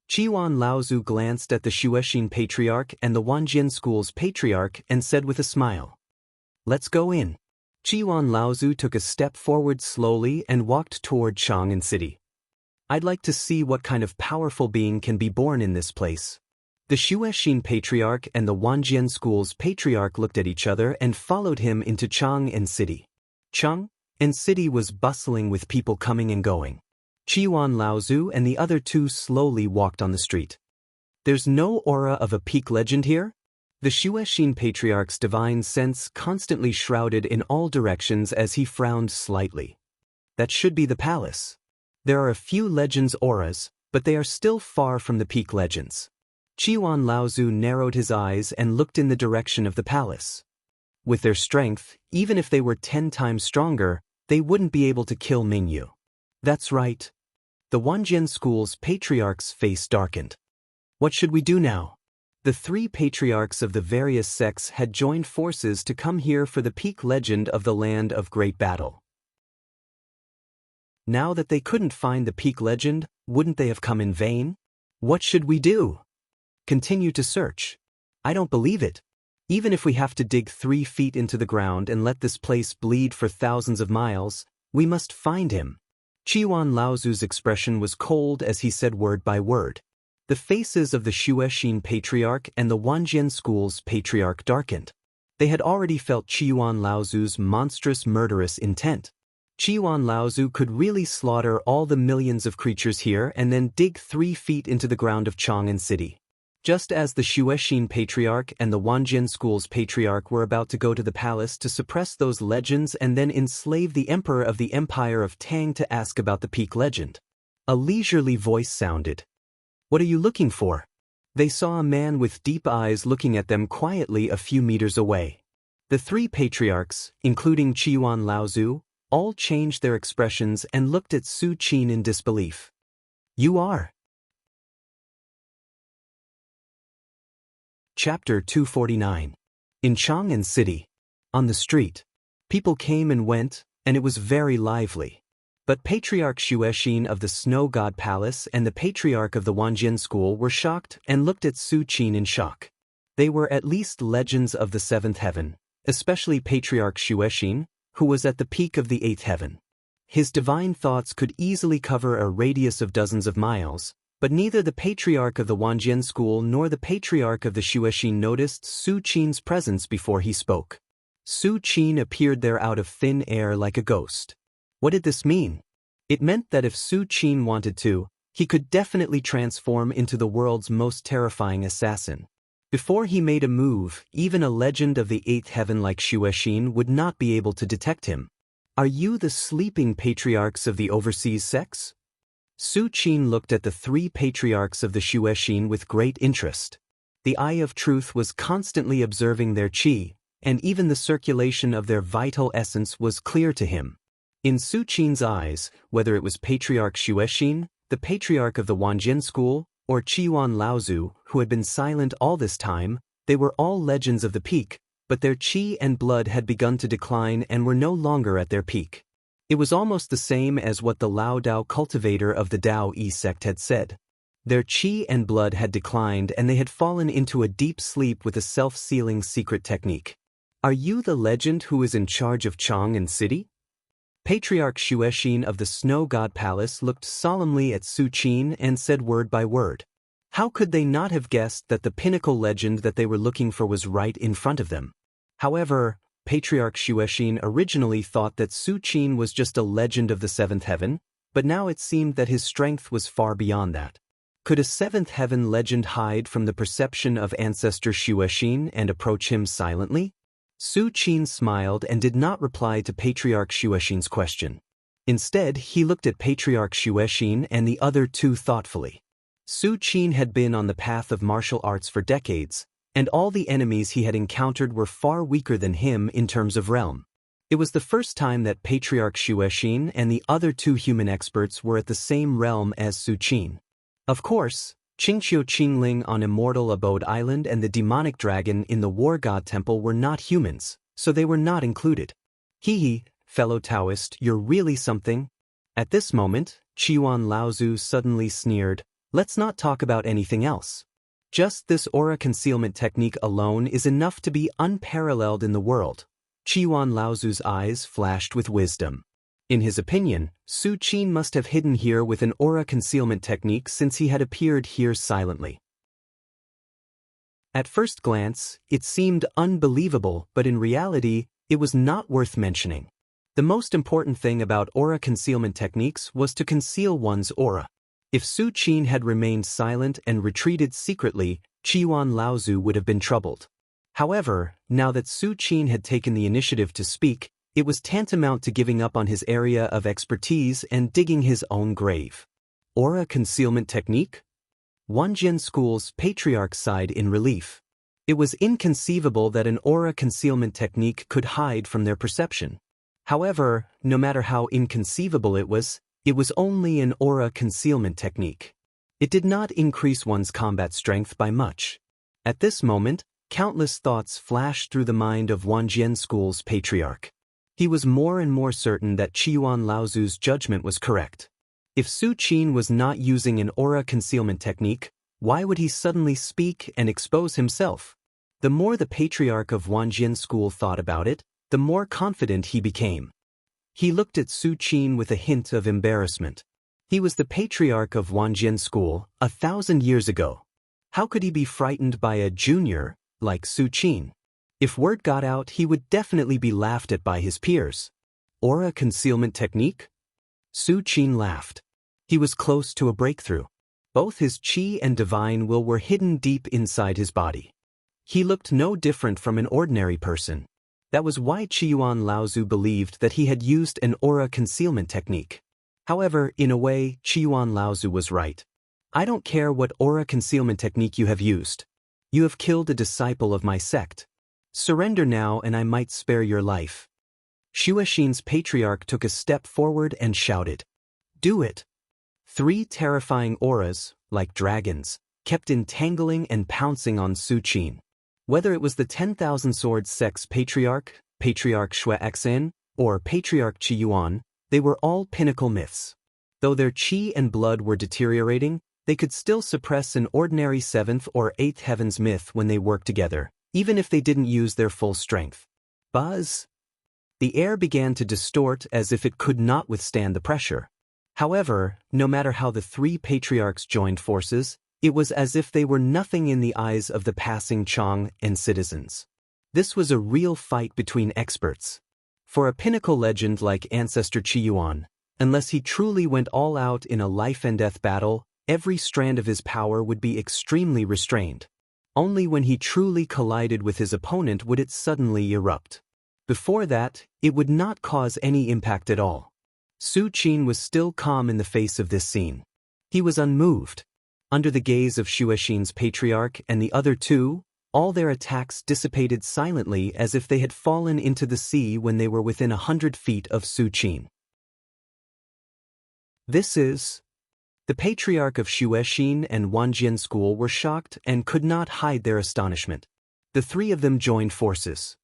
[SPEAKER 1] Qiuan Laozu glanced at the Xuexin patriarch and the Wanjian school's patriarch and said with a smile. Let's go in. Qiuan Laozu took a step forward slowly and walked toward Xianxia city. I'd like to see what kind of powerful being can be born in this place. The Xuexin patriarch and the Wanjian school's patriarch looked at each other and followed him into Xianxia city. Xianxia city was bustling with people coming and going. Qiuan Laozu and the other two slowly walked on the street. There's no aura of a peak legend here? The Xuexin patriarch's divine sense constantly shrouded in all directions as he frowned slightly. That should be the palace. There are a few legends auras, but they are still far from the peak legends. Qiuan Laozu narrowed his eyes and looked in the direction of the palace. With their strength, even if they were 10 times stronger, they wouldn't be able to kill Mingyu. That's right. The Wanjian school's patriarch's face darkened. What should we do now? The 3 patriarchs of the various sects had joined forces to come here for the peak legend of the land of great battle. Now that they couldn't find the peak legend, wouldn't they have come in vain? What should we do? Continue to search. I don't believe it. Even if we have to dig 3 feet into the ground and let this place bleed for thousands of miles, we must find him. Qiuan Laozu's expression was cold as he said word by word. The faces of the Xuexin patriarch and the Wanjian school's patriarch darkened. They had already felt Qiuan Laozu's monstrous murderous intent. Qiuan Laozu could really slaughter all the millions of creatures here and then dig 3 feet into the ground of Xianxia city. Just as the Xuexin patriarch and the Wanjian school's patriarch were about to go to the palace to suppress those legends and then enslave the emperor of the empire of Tang to ask about the peak legend. A leisurely voice sounded. What are you looking for? They saw a man with deep eyes looking at them quietly a few meters away. The 3 patriarchs, including Qiuan Laozu, all changed their expressions and looked at Su Qin in disbelief. You are. Chapter 249. In Xianxia city. On the street. People came and went, and it was very lively. But Patriarch Xuexin of the Snow God Palace and the Patriarch of the Wanjian School were shocked and looked at Su Qin in shock. They were at least legends of the 7th heaven, especially Patriarch Xuexin, who was at the peak of the 8th heaven. His divine thoughts could easily cover a radius of dozens of miles, but neither the Patriarch of the Wanjian school nor the Patriarch of the Xuexin noticed Su Qin's presence before he spoke. Su Qin appeared there out of thin air like a ghost. What did this mean? It meant that if Su Qin wanted to, he could definitely transform into the world's most terrifying assassin. Before he made a move, even a legend of the 8th heaven like Xuexin would not be able to detect him. Are you the sleeping patriarchs of the overseas sects? Su Qin looked at the 3 patriarchs of the Xuexin with great interest. The eye of truth was constantly observing their qi, and even the circulation of their vital essence was clear to him. In Su Qin's eyes, whether it was Patriarch Xuexin, the Patriarch of the Wanjian school, or Qiyuan Laozu, who had been silent all this time, they were all legends of the peak, but their qi and blood had begun to decline and were no longer at their peak. It was almost the same as what the Lao Dao cultivator of the Daoism sect had said. Their qi and blood had declined and they had fallen into a deep sleep with a self-sealing secret technique. Are you the legend who is in charge of Chang'an City? Patriarch Xuexin of the Snow God Palace looked solemnly at Su Qin and said word by word. How could they not have guessed that the pinnacle legend that they were looking for was right in front of them? However, Patriarch Xuexin originally thought that Su Qin was just a legend of the 7th heaven, but now it seemed that his strength was far beyond that. Could a 7th heaven legend hide from the perception of ancestor Xuexin and approach him silently? Su Qin smiled and did not reply to Patriarch Xuexin's question. Instead, he looked at Patriarch Xuexin and the other 2 thoughtfully. Su Qin had been on the path of martial arts for decades, and all the enemies he had encountered were far weaker than him in terms of realm. It was the first time that Patriarch Xuexin and the other 2 human experts were at the same realm as Su Qin. Of course, Qingqiu Qingling on Immortal Abode Island and the demonic dragon in the War God Temple were not humans, so they were not included. Hee, fellow Taoist, you're really something. At this moment, Qiyuan Laozu suddenly sneered, let's not talk about anything else. Just this aura concealment technique alone is enough to be unparalleled in the world. Qiyuan Laozu's eyes flashed with wisdom. In his opinion, Su Qin must have hidden here with an aura concealment technique since he had appeared here silently. At first glance, it seemed unbelievable, but in reality, it was not worth mentioning. The most important thing about aura concealment techniques was to conceal one's aura. If Su Qin had remained silent and retreated secretly, Qiyuan Laozu would have been troubled. However, now that Su Qin had taken the initiative to speak, it was tantamount to giving up on his area of expertise and digging his own grave. Aura concealment technique? Wanjian School's patriarch sighed in relief. It was inconceivable that an aura concealment technique could hide from their perception. However, no matter how inconceivable it was only an aura concealment technique. It did not increase one's combat strength by much. At this moment, countless thoughts flashed through the mind of Wanjian School's patriarch. He was more and more certain that Qiyuan Laozu's judgment was correct. If Su Qin was not using an aura concealment technique, why would he suddenly speak and expose himself? The more the patriarch of Wanjian School thought about it, the more confident he became. He looked at Su Qin with a hint of embarrassment. He was the patriarch of Wanjian School 1,000 years ago. How could he be frightened by a junior like Su Qin? If word got out, he would definitely be laughed at by his peers. Aura concealment technique? Su Qin laughed. He was close to a breakthrough. Both his qi and divine will were hidden deep inside his body. He looked no different from an ordinary person. That was why Qiyuan Laozu believed that he had used an aura concealment technique. However, in a way, Qiyuan Laozu was right. I don't care what aura concealment technique you have used. You have killed a disciple of my sect. Surrender now and I might spare your life. Xuexin's patriarch took a step forward and shouted. Do it. 3 terrifying auras, like dragons, kept entangling and pouncing on Su Qin. Whether it was the 10,000 Swords sect's patriarch, Patriarch Xuexin, or Patriarch Qiyuan, they were all pinnacle myths. Though their qi and blood were deteriorating, they could still suppress an ordinary 7th or 8th heavens myth when they worked together, even if they didn't use their full strength. Buzz! The air began to distort as if it could not withstand the pressure. However, no matter how the three patriarchs joined forces, it was as if they were nothing in the eyes of the passing Chang and citizens. This was a real fight between experts. For a pinnacle legend like Ancestor Qi Yuan, unless he truly went all out in a life-and-death battle, every strand of his power would be extremely restrained. Only when he truly collided with his opponent would it suddenly erupt. Before that, it would not cause any impact at all. Su Qin was still calm in the face of this scene. He was unmoved. Under the gaze of Xuexin's patriarch and the other two, all their attacks dissipated silently as if they had fallen into the sea when they were within 100 feet of Su Qin. The patriarch of Xuexin and Wanjian school were shocked and could not hide their astonishment. The three of them joined forces.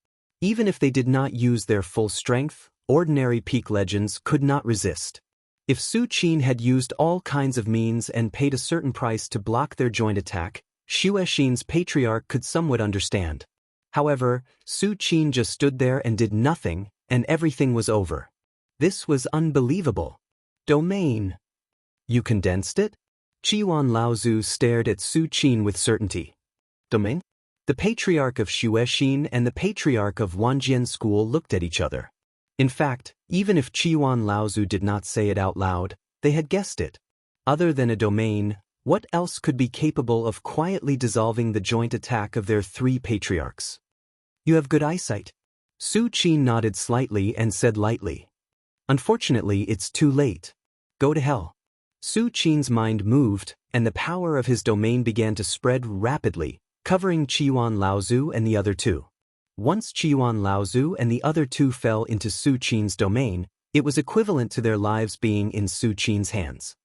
[SPEAKER 1] Even if they did not use their full strength, ordinary peak legends could not resist. If Su Qin had used all kinds of means and paid a certain price to block their joint attack, Xuexin's patriarch could somewhat understand. However, Su Qin just stood there and did nothing, and everything was over. This was unbelievable. Domain. You condensed it? Qiyuan Laozu stared at Su Qin with certainty. Domain? The patriarch of Xuexin and the patriarch of Wanjian school looked at each other. In fact, even if Qiyuan Laozu did not say it out loud, they had guessed it. Other than a domain, what else could be capable of quietly dissolving the joint attack of their three patriarchs? You have good eyesight. Su Qin nodded slightly and said lightly. Unfortunately, it's too late. Go to hell. Su Qin's mind moved, and the power of his domain began to spread rapidly, covering Qiyuan Laozu and the other two. Once Qiyuan Laozu and the other two fell into Su Qin's domain, it was equivalent to their lives being in Su Qin's hands.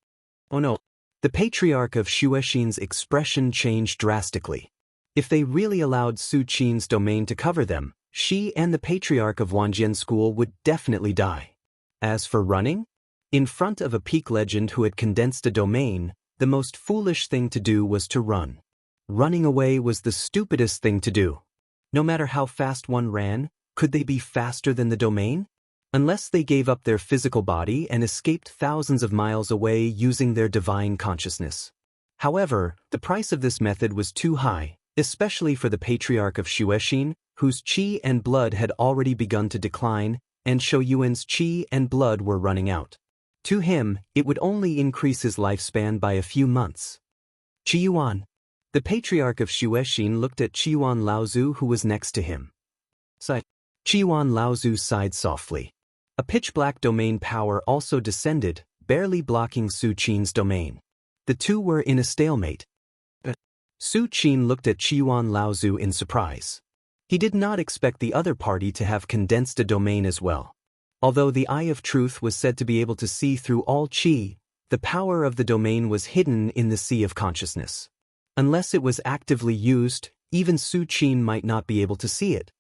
[SPEAKER 1] Oh no. The patriarch of Xuexin's expression changed drastically. If they really allowed Su Qin's domain to cover them, she and the patriarch of Wanjian school would definitely die. As for running? In front of a peak legend who had condensed a domain, the most foolish thing to do was to run. Running away was the stupidest thing to do. No matter how fast one ran, could they be faster than the domain? Unless they gave up their physical body and escaped thousands of miles away using their divine consciousness. However, the price of this method was too high, especially for the patriarch of Xuexin, whose qi and blood had already begun to decline, and Shouyuan's qi and blood were running out. To him, it would only increase his lifespan by a few months. Qiyuan. The patriarch of Xuexin looked at Qiyuan Laozu who was next to him. Qiyuan Laozu sighed softly. A pitch-black domain power also descended, barely blocking Su Qin's domain. The two were in a stalemate. Su Qin looked at Qiyuan Laozu in surprise. He did not expect the other party to have condensed a domain as well. Although the Eye of Truth was said to be able to see through all qi, the power of the domain was hidden in the sea of consciousness. Unless it was actively used, even Su Qin might not be able to see it.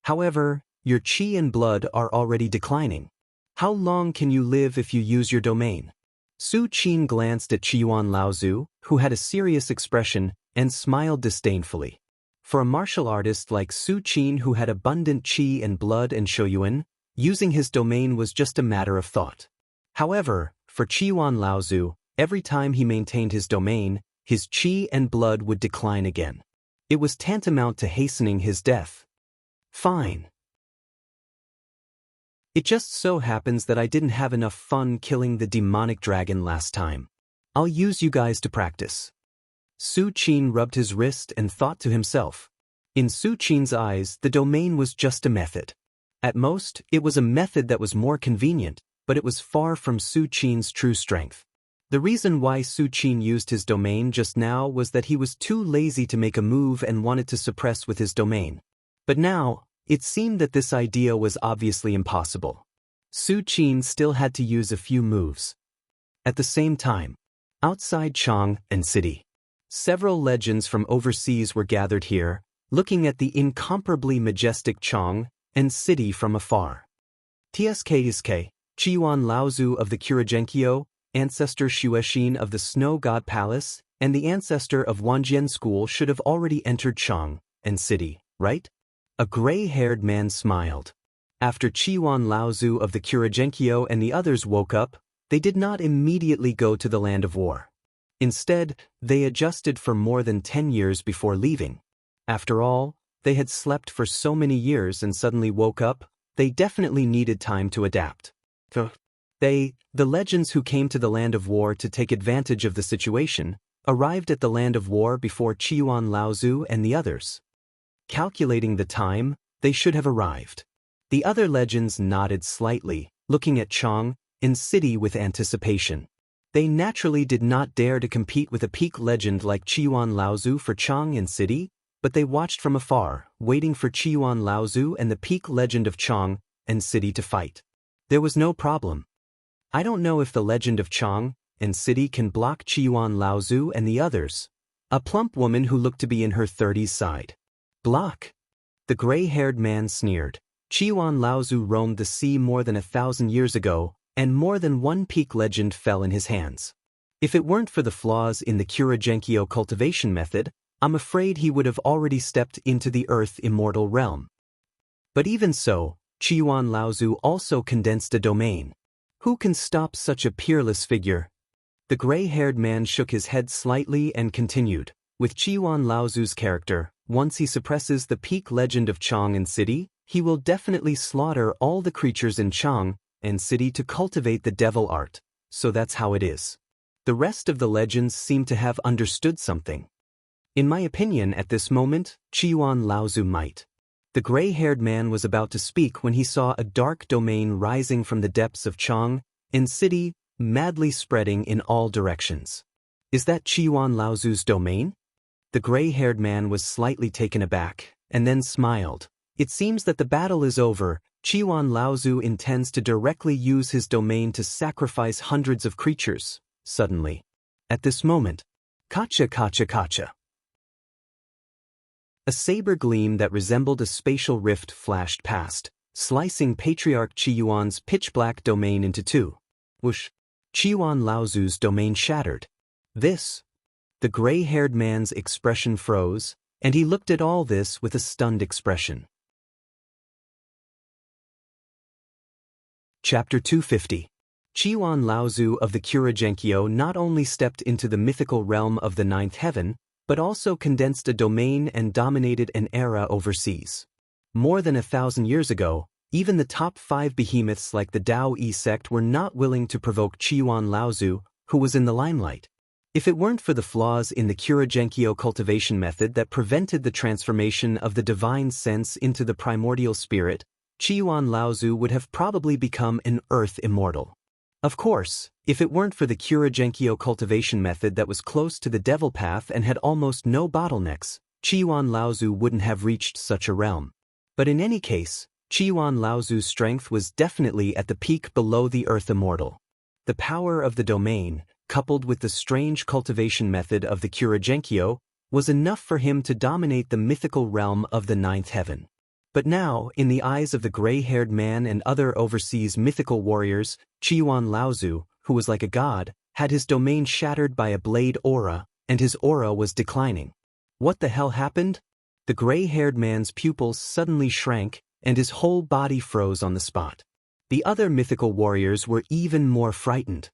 [SPEAKER 1] However, your qi and blood are already declining. How long can you live if you use your domain? Su Qin glanced at Qiyuan Laozu, who had a serious expression, and smiled disdainfully. For a martial artist like Su Qin who had abundant qi and blood and Shouyuan, using his domain was just a matter of thought. However, for Qiyuan Laozu, every time he maintained his domain, his qi and blood would decline again. It was tantamount to hastening his death. Fine. It just so happens that I didn't have enough fun killing the demonic dragon last time. I'll use you guys to practice. Su Qin rubbed his wrist and thought to himself. In Su Qin's eyes, the domain was just a method. At most, it was a method that was more convenient, but it was far from Su Qin's true strength. The reason why Su Qin used his domain just now was that he was too lazy to make a move and wanted to suppress with his domain. But now, it seemed that this idea was obviously impossible. Su Qin still had to use a few moves. At the same time, outside Chang and city, several legends from overseas were gathered here, looking at the incomparably majestic Chang and city from afar. Tsk, Qiyuan Laozu of the Kuragenkyo, ancestor Xuexin of the Snow God Palace, and the ancestor of Wanjian School should have already entered Chang and city, right? A gray-haired man smiled. After Qiwan Laozu of the Kuragenkyo and the others woke up, they did not immediately go to the land of war. Instead, they adjusted for more than 10 years before leaving. After all, they had slept for so many years and suddenly woke up. They definitely needed time to adapt. The legends who came to the land of war to take advantage of the situation, arrived at the land of war before Qiwan Laozu and the others. Calculating the time, they should have arrived. The other legends nodded slightly, looking at Chang and City with anticipation. They naturally did not dare to compete with a peak legend like Qiwan Laozu for Chang and City, but they watched from afar, waiting for Qiwan Laozu and the peak legend of Chang and City to fight. There was no problem. I don't know if the legend of Chang and City can block Qiwan Laozu and the others. A plump woman who looked to be in her 30s sighed. Block? The gray-haired man sneered. Qiwan Laozu roamed the sea more than 1,000 years ago, and more than one peak legend fell in his hands. If it weren't for the flaws in the Kuragenkyo cultivation method, I'm afraid he would have already stepped into the Earth immortal realm. But even so, Qiwan Laozu also condensed a domain. Who can stop such a peerless figure? The gray-haired man shook his head slightly and continued. With Qiwan Laozu's character, once he suppresses the peak legend of Chang and City, he will definitely slaughter all the creatures in Chang and City to cultivate the devil art, so that's how it is. The rest of the legends seem to have understood something. In my opinion at this moment, Qiwan Laozu might. The gray-haired man was about to speak when he saw a dark domain rising from the depths of Chang and City, madly spreading in all directions. Is that Qiwan Laozu's domain? The gray-haired man was slightly taken aback, and then smiled. It seems that the battle is over. Qiwan Laozu intends to directly use his domain to sacrifice hundreds of creatures. Suddenly, at this moment, kacha kacha kacha. A saber gleam that resembled a spatial rift flashed past, slicing Patriarch Qiyuan's pitch-black domain into two. Whoosh! Qiwan Laozu's domain shattered. This. The gray-haired man's expression froze, and he looked at all this with a stunned expression. Chapter 250. Qiwan Laozu of the Kuragenkyo not only stepped into the mythical realm of the ninth heaven, but also condensed a domain and dominated an era overseas. More than 1,000 years ago, even the top 5 behemoths like the Daoism sect were not willing to provoke Qiwan Laozu, who was in the limelight. If it weren't for the flaws in the Kuragenkyo cultivation method that prevented the transformation of the divine sense into the primordial spirit, Qiwan Laozu would have probably become an earth immortal. Of course, if it weren't for the Kuragenkyo cultivation method that was close to the devil path and had almost no bottlenecks, Qiwan Laozu wouldn't have reached such a realm. But in any case, Qiwan Laozu's strength was definitely at the peak below the earth immortal. The power of the domain, coupled with the strange cultivation method of the Kuragenkyo, was enough for him to dominate the mythical realm of the ninth heaven. But now, in the eyes of the gray-haired man and other overseas mythical warriors, Qiwan Laozu, who was like a god, had his domain shattered by a blade aura, and his aura was declining. What the hell happened? The gray-haired man's pupils suddenly shrank, and his whole body froze on the spot. The other mythical warriors were even more frightened.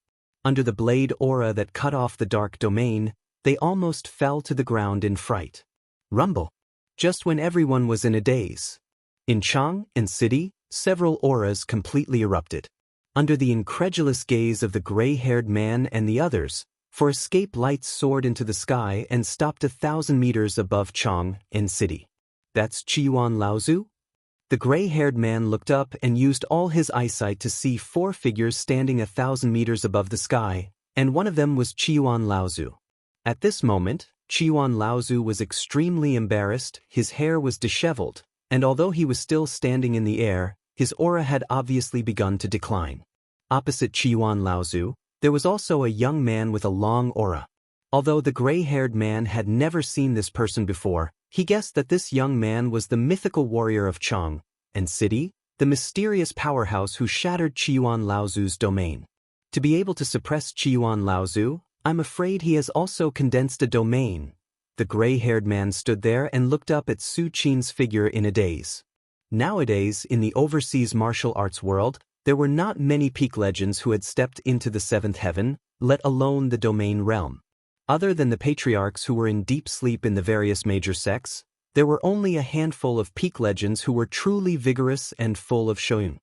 [SPEAKER 1] Under the blade aura that cut off the dark domain, they almost fell to the ground in fright. Rumble! Just when everyone was in a daze. In Chang and City, several auras completely erupted. Under the incredulous gaze of the gray-haired man and the others, for escape lights soared into the sky and stopped 1,000 meters above Chang and City. That's Qiwan Laozu? The gray-haired man looked up and used all his eyesight to see 4 figures standing 1,000 meters above the sky, and one of them was Qiwan Laozu. At this moment, Qiwan Laozu was extremely embarrassed, his hair was disheveled, and although he was still standing in the air, his aura had obviously begun to decline. Opposite Qiwan Laozu, there was also a young man with a long aura. Although the gray-haired man had never seen this person before, he guessed that this young man was the mythical warrior of Chang and City, the mysterious powerhouse who shattered Qiwan Laozu's domain. To be able to suppress Qiwan Laozu, I'm afraid he has also condensed a domain. The gray-haired man stood there and looked up at Su Qin's figure in a daze. Nowadays, in the overseas martial arts world, there were not many peak legends who had stepped into the seventh heaven, let alone the domain realm. Other than the patriarchs who were in deep sleep in the various major sects, there were only a handful of peak legends who were truly vigorous and full of shoyun.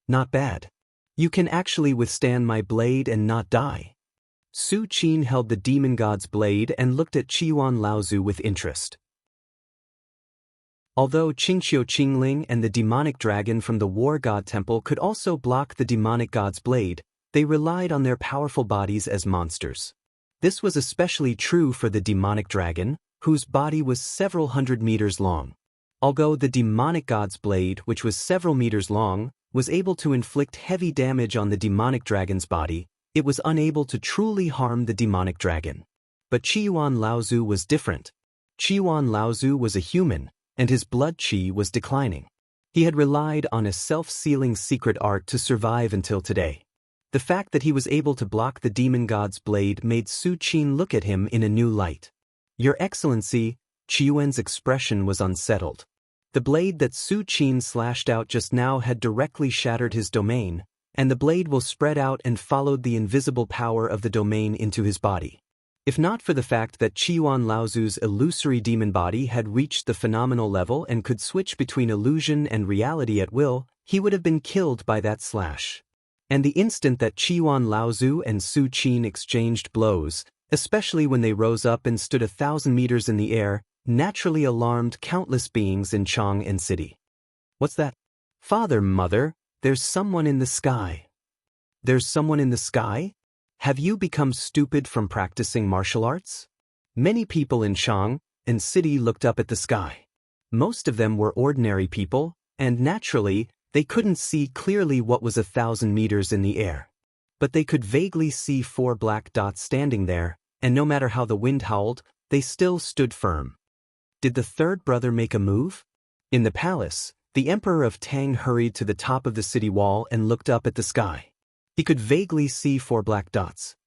[SPEAKER 1] Not bad. You can actually withstand my blade and not die. Su Qin held the demon god's blade and looked at Qiyuan Laozu with interest. Although Qingxiu Qingling and the demonic dragon from the war god temple could also block the demonic god's blade, they relied on their powerful bodies as monsters. This was especially true for the demonic dragon, whose body was several hundred meters long. Although the demonic god's blade, which was several meters long, was able to inflict heavy damage on the demonic dragon's body, it was unable to truly harm the demonic dragon. But Qiyuan Laozu was different. Qiyuan Laozu was a human, and his blood qi was declining. He had relied on a self-sealing secret art to survive until today. The fact that he was able to block the demon god's blade made Su Qin look at him in a new light. Your Excellency, Qiyuan's expression was unsettled. The blade that Su Qin slashed out just now had directly shattered his domain, and the blade will spread out and followed the invisible power of the domain into his body. If not for the fact that Qiyuan Laozu's illusory demon body had reached the phenomenal level and could switch between illusion and reality at will, he would have been killed by that slash. And the instant that Qiyuan Laozu and Su Qin exchanged blows, especially when they rose up and stood 1,000 meters in the air, naturally alarmed countless beings in Chang and city. What's that? Father, mother, there's someone in the sky. There's someone in the sky? Have you become stupid from practicing martial arts? Many people in Chang and city looked up at the sky. Most of them were ordinary people, and naturally, they couldn't see clearly what was 1,000 meters in the air. But they could vaguely see 4 black dots standing there, and no matter how the wind howled, they still stood firm. Did the third brother make a move? In the palace, the Emperor of Tang hurried to the top of the city wall and looked up at the sky. He could vaguely see 4 black dots.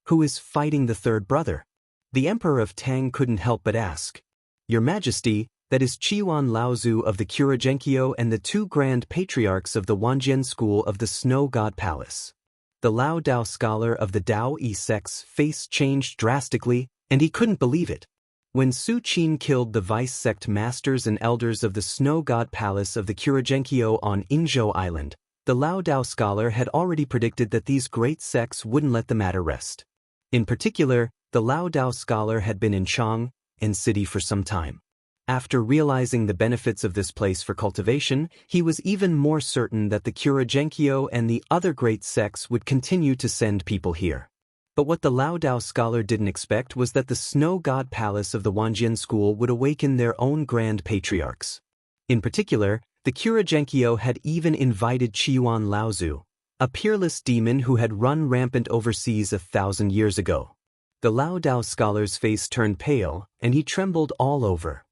[SPEAKER 1] Who is fighting the third brother? The Emperor of Tang couldn't help but ask. Your Majesty, that is Qiyuan Laozu of the Kuragenkyo and the 2 grand patriarchs of the Wanjian school of the Snow God Palace. The Lao Dao scholar of the Daoism sect's face changed drastically, and he couldn't believe it. When Su Qin killed the vice sect masters and elders of the Snow God Palace of the Kuragenkyo on Inzhou Island, the Lao Dao scholar had already predicted that these great sects wouldn't let the matter rest. In particular, the Lao Dao scholar had been in Chang and city for some time. After realizing the benefits of this place for cultivation, he was even more certain that the Kuragenkyo and the other great sects would continue to send people here. But what the Lao Dao scholar didn't expect was that the Snow God Palace of the Wanjian school would awaken their own grand patriarchs. In particular, the Kuragenkyo had even invited Qiyuan Laozu, a peerless demon who had run rampant overseas 1,000 years ago. The Lao Dao scholar's face turned pale, and he trembled all over.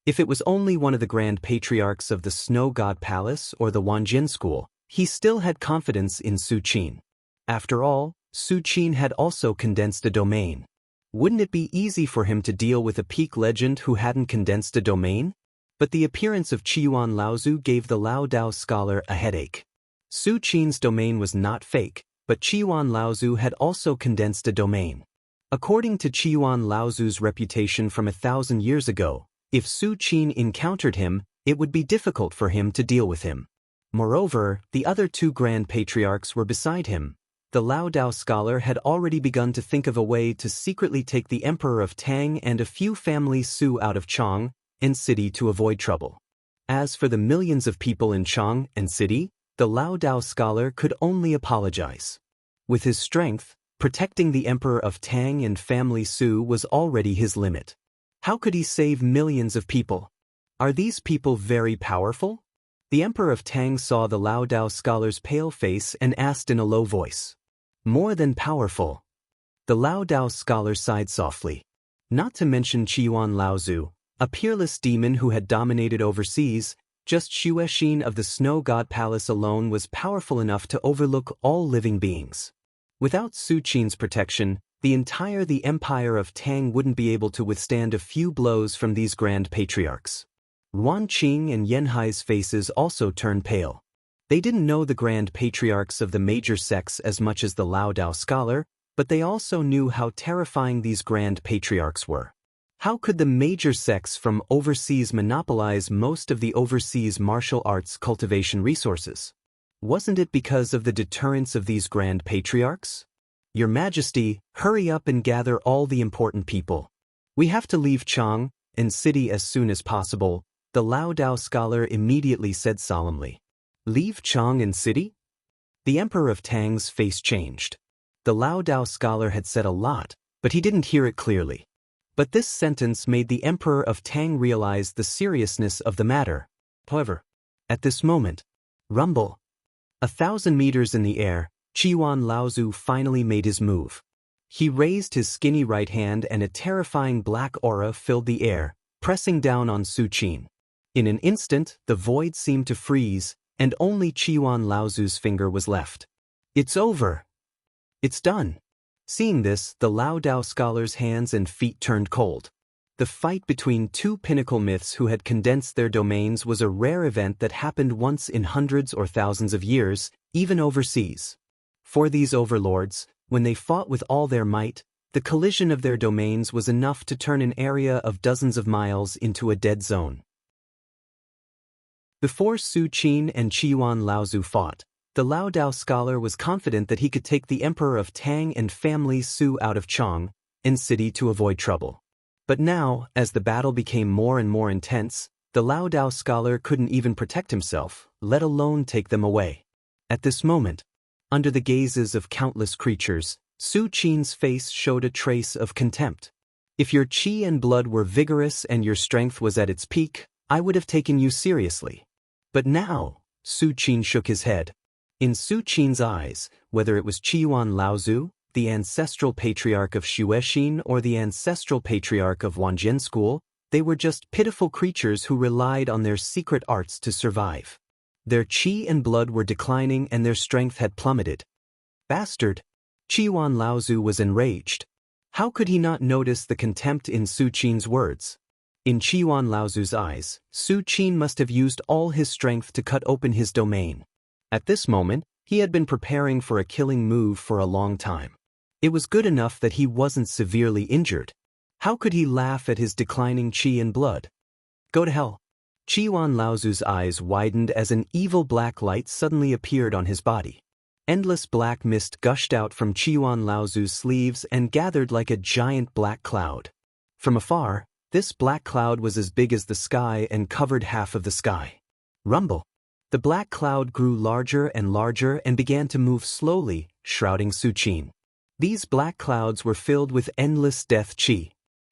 [SPEAKER 1] If it was only one of the grand patriarchs of the Snow God Palace or the Wanjian school, he still had confidence in Su Qin. After all, Su Qin had also condensed a domain. Wouldn't it be easy for him to deal with a peak legend who hadn't condensed a domain? But the appearance of Qiyuan Laozu gave the Lao Dao scholar a headache. Su Qin's domain was not fake, but Qiyuan Laozu had also condensed a domain. According to Qiyuan Laozu's reputation from 1,000 years ago, if Su Qin encountered him, it would be difficult for him to deal with him. Moreover, the other 2 grand patriarchs were beside him. The Lao Dao scholar had already begun to think of a way to secretly take the Emperor of Tang and a few families Su out of Chang and city to avoid trouble. As for the millions of people in Chang and city, the Lao Dao scholar could only apologize. With his strength, protecting the Emperor of Tang and family Su was already his limit. How could he save millions of people? Are these people very powerful? The Emperor of Tang saw the Lao Dao scholar's pale face and asked in a low voice. More than powerful. The Lao Dao scholar sighed softly. Not to mention Qiyuan Laozu, a peerless demon who had dominated overseas, just Xuexin of the Snow God Palace alone was powerful enough to overlook all living beings. Without Su Qin's protection, The empire of Tang wouldn't be able to withstand a few blows from these grand patriarchs. Yuan Qing and Yanhai's faces also turned pale. They didn't know the grand patriarchs of the major sects as much as the Lao Dao scholar, but they also knew how terrifying these grand patriarchs were. How could the major sects from overseas monopolize most of the overseas martial arts cultivation resources? Wasn't it because of the deterrence of these grand patriarchs? Your Majesty, hurry up and gather all the important people. We have to leave Chang and city as soon as possible, the Lao Dao scholar immediately said solemnly. Leave Chang and city? The Emperor of Tang's face changed. The Lao Dao scholar had said a lot, but he didn't hear it clearly. But this sentence made the Emperor of Tang realize the seriousness of the matter. However, at this moment, rumble. 1,000 meters in the air, Qiyuan Laozu finally made his move. He raised his skinny right hand and a terrifying black aura filled the air, pressing down on Su Qin. In an instant, the void seemed to freeze, and only Qiyuan Laozu's finger was left. It's over. It's done. Seeing this, the Lao Dao scholar's hands and feet turned cold. The fight between two pinnacle myths who had condensed their domains was a rare event that happened once in hundreds or thousands of years, even overseas. For these overlords, when they fought with all their might, the collision of their domains was enough to turn an area of dozens of miles into a dead zone. Before Su Qin and Qiyuan Laozu fought, the Lao Dao scholar was confident that he could take the Emperor of Tang and family Su out of Chang and city to avoid trouble. But now, as the battle became more and more intense, the Lao Dao scholar couldn't even protect himself, let alone take them away. At this moment, under the gazes of countless creatures, Su Qin's face showed a trace of contempt. If your qi and blood were vigorous and your strength was at its peak, I would have taken you seriously. But now, Su Qin shook his head. In Su Qin's eyes, whether it was Qiyuan Laozu, the ancestral patriarch of Xuexin or the ancestral patriarch of Wanjian school, they were just pitiful creatures who relied on their secret arts to survive. Their qi and blood were declining and their strength had plummeted. Bastard! Qiyuan Laozu was enraged. How could he not notice the contempt in Su Qin's words? In Qiyuan Laozu's eyes, Su Qin must have used all his strength to cut open his domain. At this moment, he had been preparing for a killing move for a long time. It was good enough that he wasn't severely injured. How could he laugh at his declining qi and blood? Go to hell. Qiyuan Laozu's eyes widened as an evil black light suddenly appeared on his body. Endless black mist gushed out from Qiyuan Laozu's sleeves and gathered like a giant black cloud. From afar, this black cloud was as big as the sky and covered half of the sky. Rumble. The black cloud grew larger and began to move slowly, shrouding Su Qin. These black clouds were filled with endless death qi.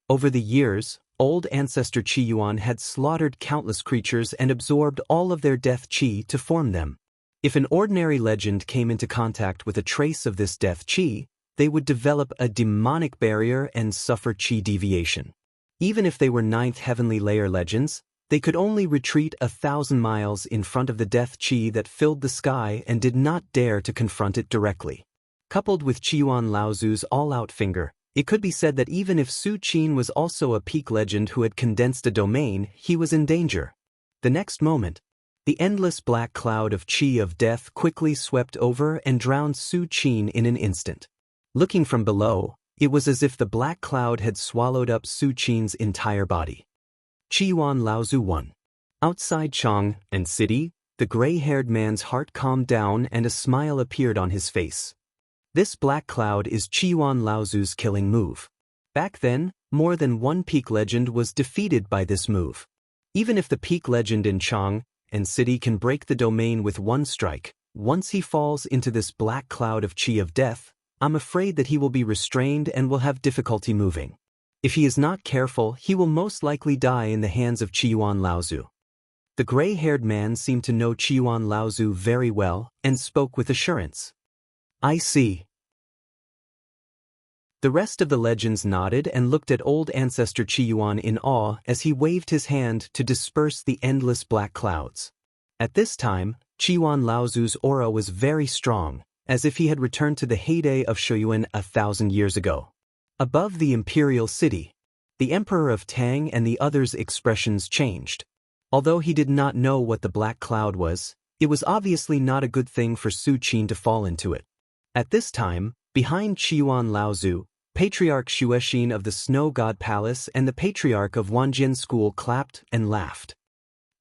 [SPEAKER 1] Over the years, old ancestor Qiyuan had slaughtered countless creatures and absorbed all of their death qi to form them. If an ordinary legend came into contact with a trace of this death qi, they would develop a demonic barrier and suffer qi deviation. Even if they were 9th heavenly layer legends, they could only retreat 1,000 miles in front of the death qi that filled the sky and did not dare to confront it directly. Coupled with Qiyuan Laozu's all-out finger, it could be said that even if Su Qin was also a peak legend who had condensed a domain, he was in danger. The next moment, the endless black cloud of qi of death quickly swept over and drowned Su Qin in an instant. Looking from below, it was as if the black cloud had swallowed up Su Qin's entire body. Qiyuan Laozu 1. Outside Chang and city, the gray-haired man's heart calmed down and a smile appeared on his face. This black cloud is Qiyuan Laozu's killing move. Back then, more than one peak legend was defeated by this move. Even if the peak legend in Chang and city can break the domain with one strike, once he falls into this black cloud of qi of death, I'm afraid that he will be restrained and will have difficulty moving. If he is not careful, he will most likely die in the hands of Qiyuan Laozu. The gray-haired man seemed to know Qiyuan Laozu very well and spoke with assurance. I see. The rest of the legends nodded and looked at old ancestor Qiyuan in awe as he waved his hand to disperse the endless black clouds. At this time, Qiyuan Laozu's aura was very strong, as if he had returned to the heyday of Shuyuan 1,000 years ago. Above the imperial city, the Emperor of Tang and the others' expressions changed. Although he did not know what the black cloud was, it was obviously not a good thing for Su Qin to fall into it. At this time, behind Qiyuan Laozu, Patriarch Xuexin of the Snow God Palace and the Patriarch of Wanjian School clapped and laughed.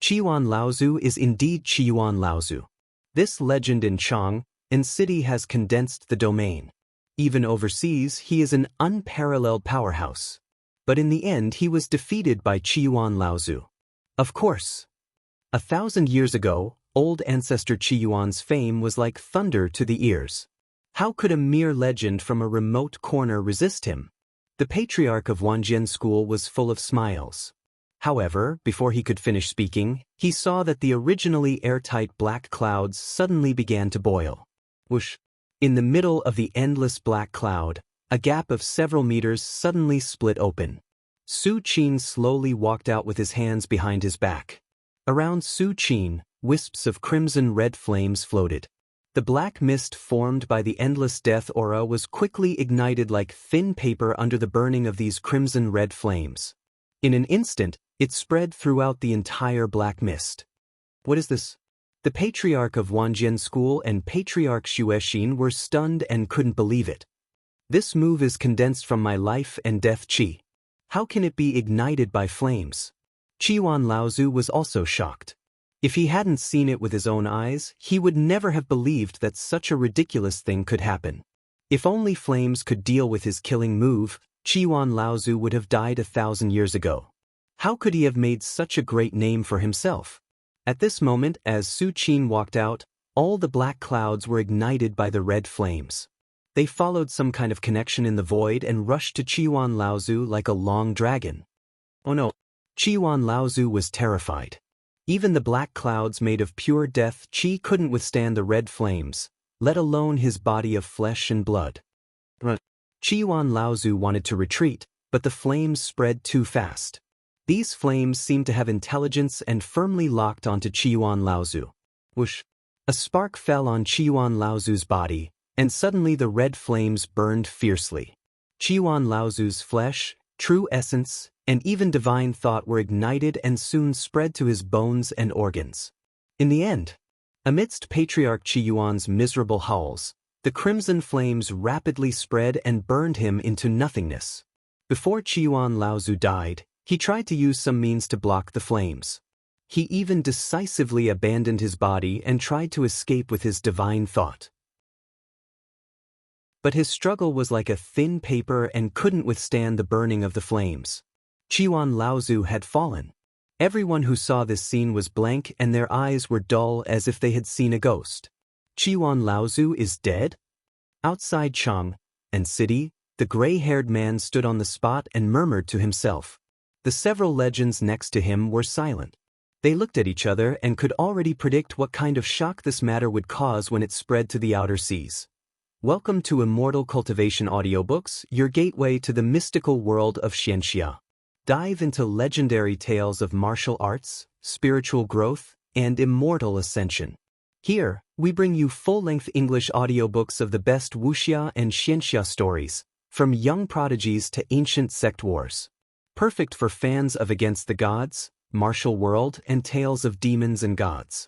[SPEAKER 1] Qiyuan Laozu is indeed Qiyuan Laozu. This legend in Chang and city has condensed the domain. Even overseas, he is an unparalleled powerhouse. But in the end, he was defeated by Qiyuan Laozu. Of course. 1,000 years ago, old ancestor Qiyuan's fame was like thunder to the ears. How could a mere legend from a remote corner resist him? The patriarch of Wanjian School was full of smiles. However, before he could finish speaking, he saw that the originally airtight black clouds suddenly began to boil. Whoosh! In the middle of the endless black cloud, a gap of several meters suddenly split open. Su Qin slowly walked out with his hands behind his back. Around Su Qin, wisps of crimson-red flames floated. The black mist formed by the endless death aura was quickly ignited like thin paper under the burning of these crimson-red flames. In an instant, it spread throughout the entire black mist. What is this? The Patriarch of Wanjian School and Patriarch Xuexin were stunned and couldn't believe it. This move is condensed from my life and death qi. How can it be ignited by flames? Qiyuan Laozu was also shocked. If he hadn't seen it with his own eyes, he would never have believed that such a ridiculous thing could happen. If only flames could deal with his killing move, Qiyuan Laozu would have died 1,000 years ago. How could he have made such a great name for himself? At this moment, as Su Qin walked out, all the black clouds were ignited by the red flames. They followed some kind of connection in the void and rushed to Qiyuan Laozu like a long dragon. Oh no! Qiyuan Laozu was terrified. Even the black clouds made of pure death qi couldn't withstand the red flames, let alone his body of flesh and blood. Qiyuan Laozu wanted to retreat, but the flames spread too fast. These flames seemed to have intelligence and firmly locked onto Qiyuan Laozu. Whoosh! A spark fell on Qiyuan Laozu's body, and suddenly the red flames burned fiercely. Qiyuan Laozu's flesh, true essence, and even divine thought were ignited and soon spread to his bones and organs. In the end, amidst Patriarch Qiyuan's miserable howls, the crimson flames rapidly spread and burned him into nothingness. Before Qiyuan Laozu died, he tried to use some means to block the flames. He even decisively abandoned his body and tried to escape with his divine thought. But his struggle was like a thin paper and couldn't withstand the burning of the flames. Qiyuan Laozu had fallen. Everyone who saw this scene was blank and their eyes were dull as if they had seen a ghost. Qiyuan Laozu is dead? Outside Chang and city, the gray-haired man stood on the spot and murmured to himself. The several legends next to him were silent. They looked at each other and could already predict what kind of shock this matter would cause when it spread to the outer seas. Welcome to Immortal Cultivation Audiobooks, your gateway to the mystical world of Xianxia. Dive into legendary tales of martial arts, spiritual growth, and immortal ascension. Here, we bring you full-length English audiobooks of the best Wuxia and Xianxia stories, from young prodigies to ancient sect wars. Perfect for fans of Against the Gods, martial world, and tales of demons and gods.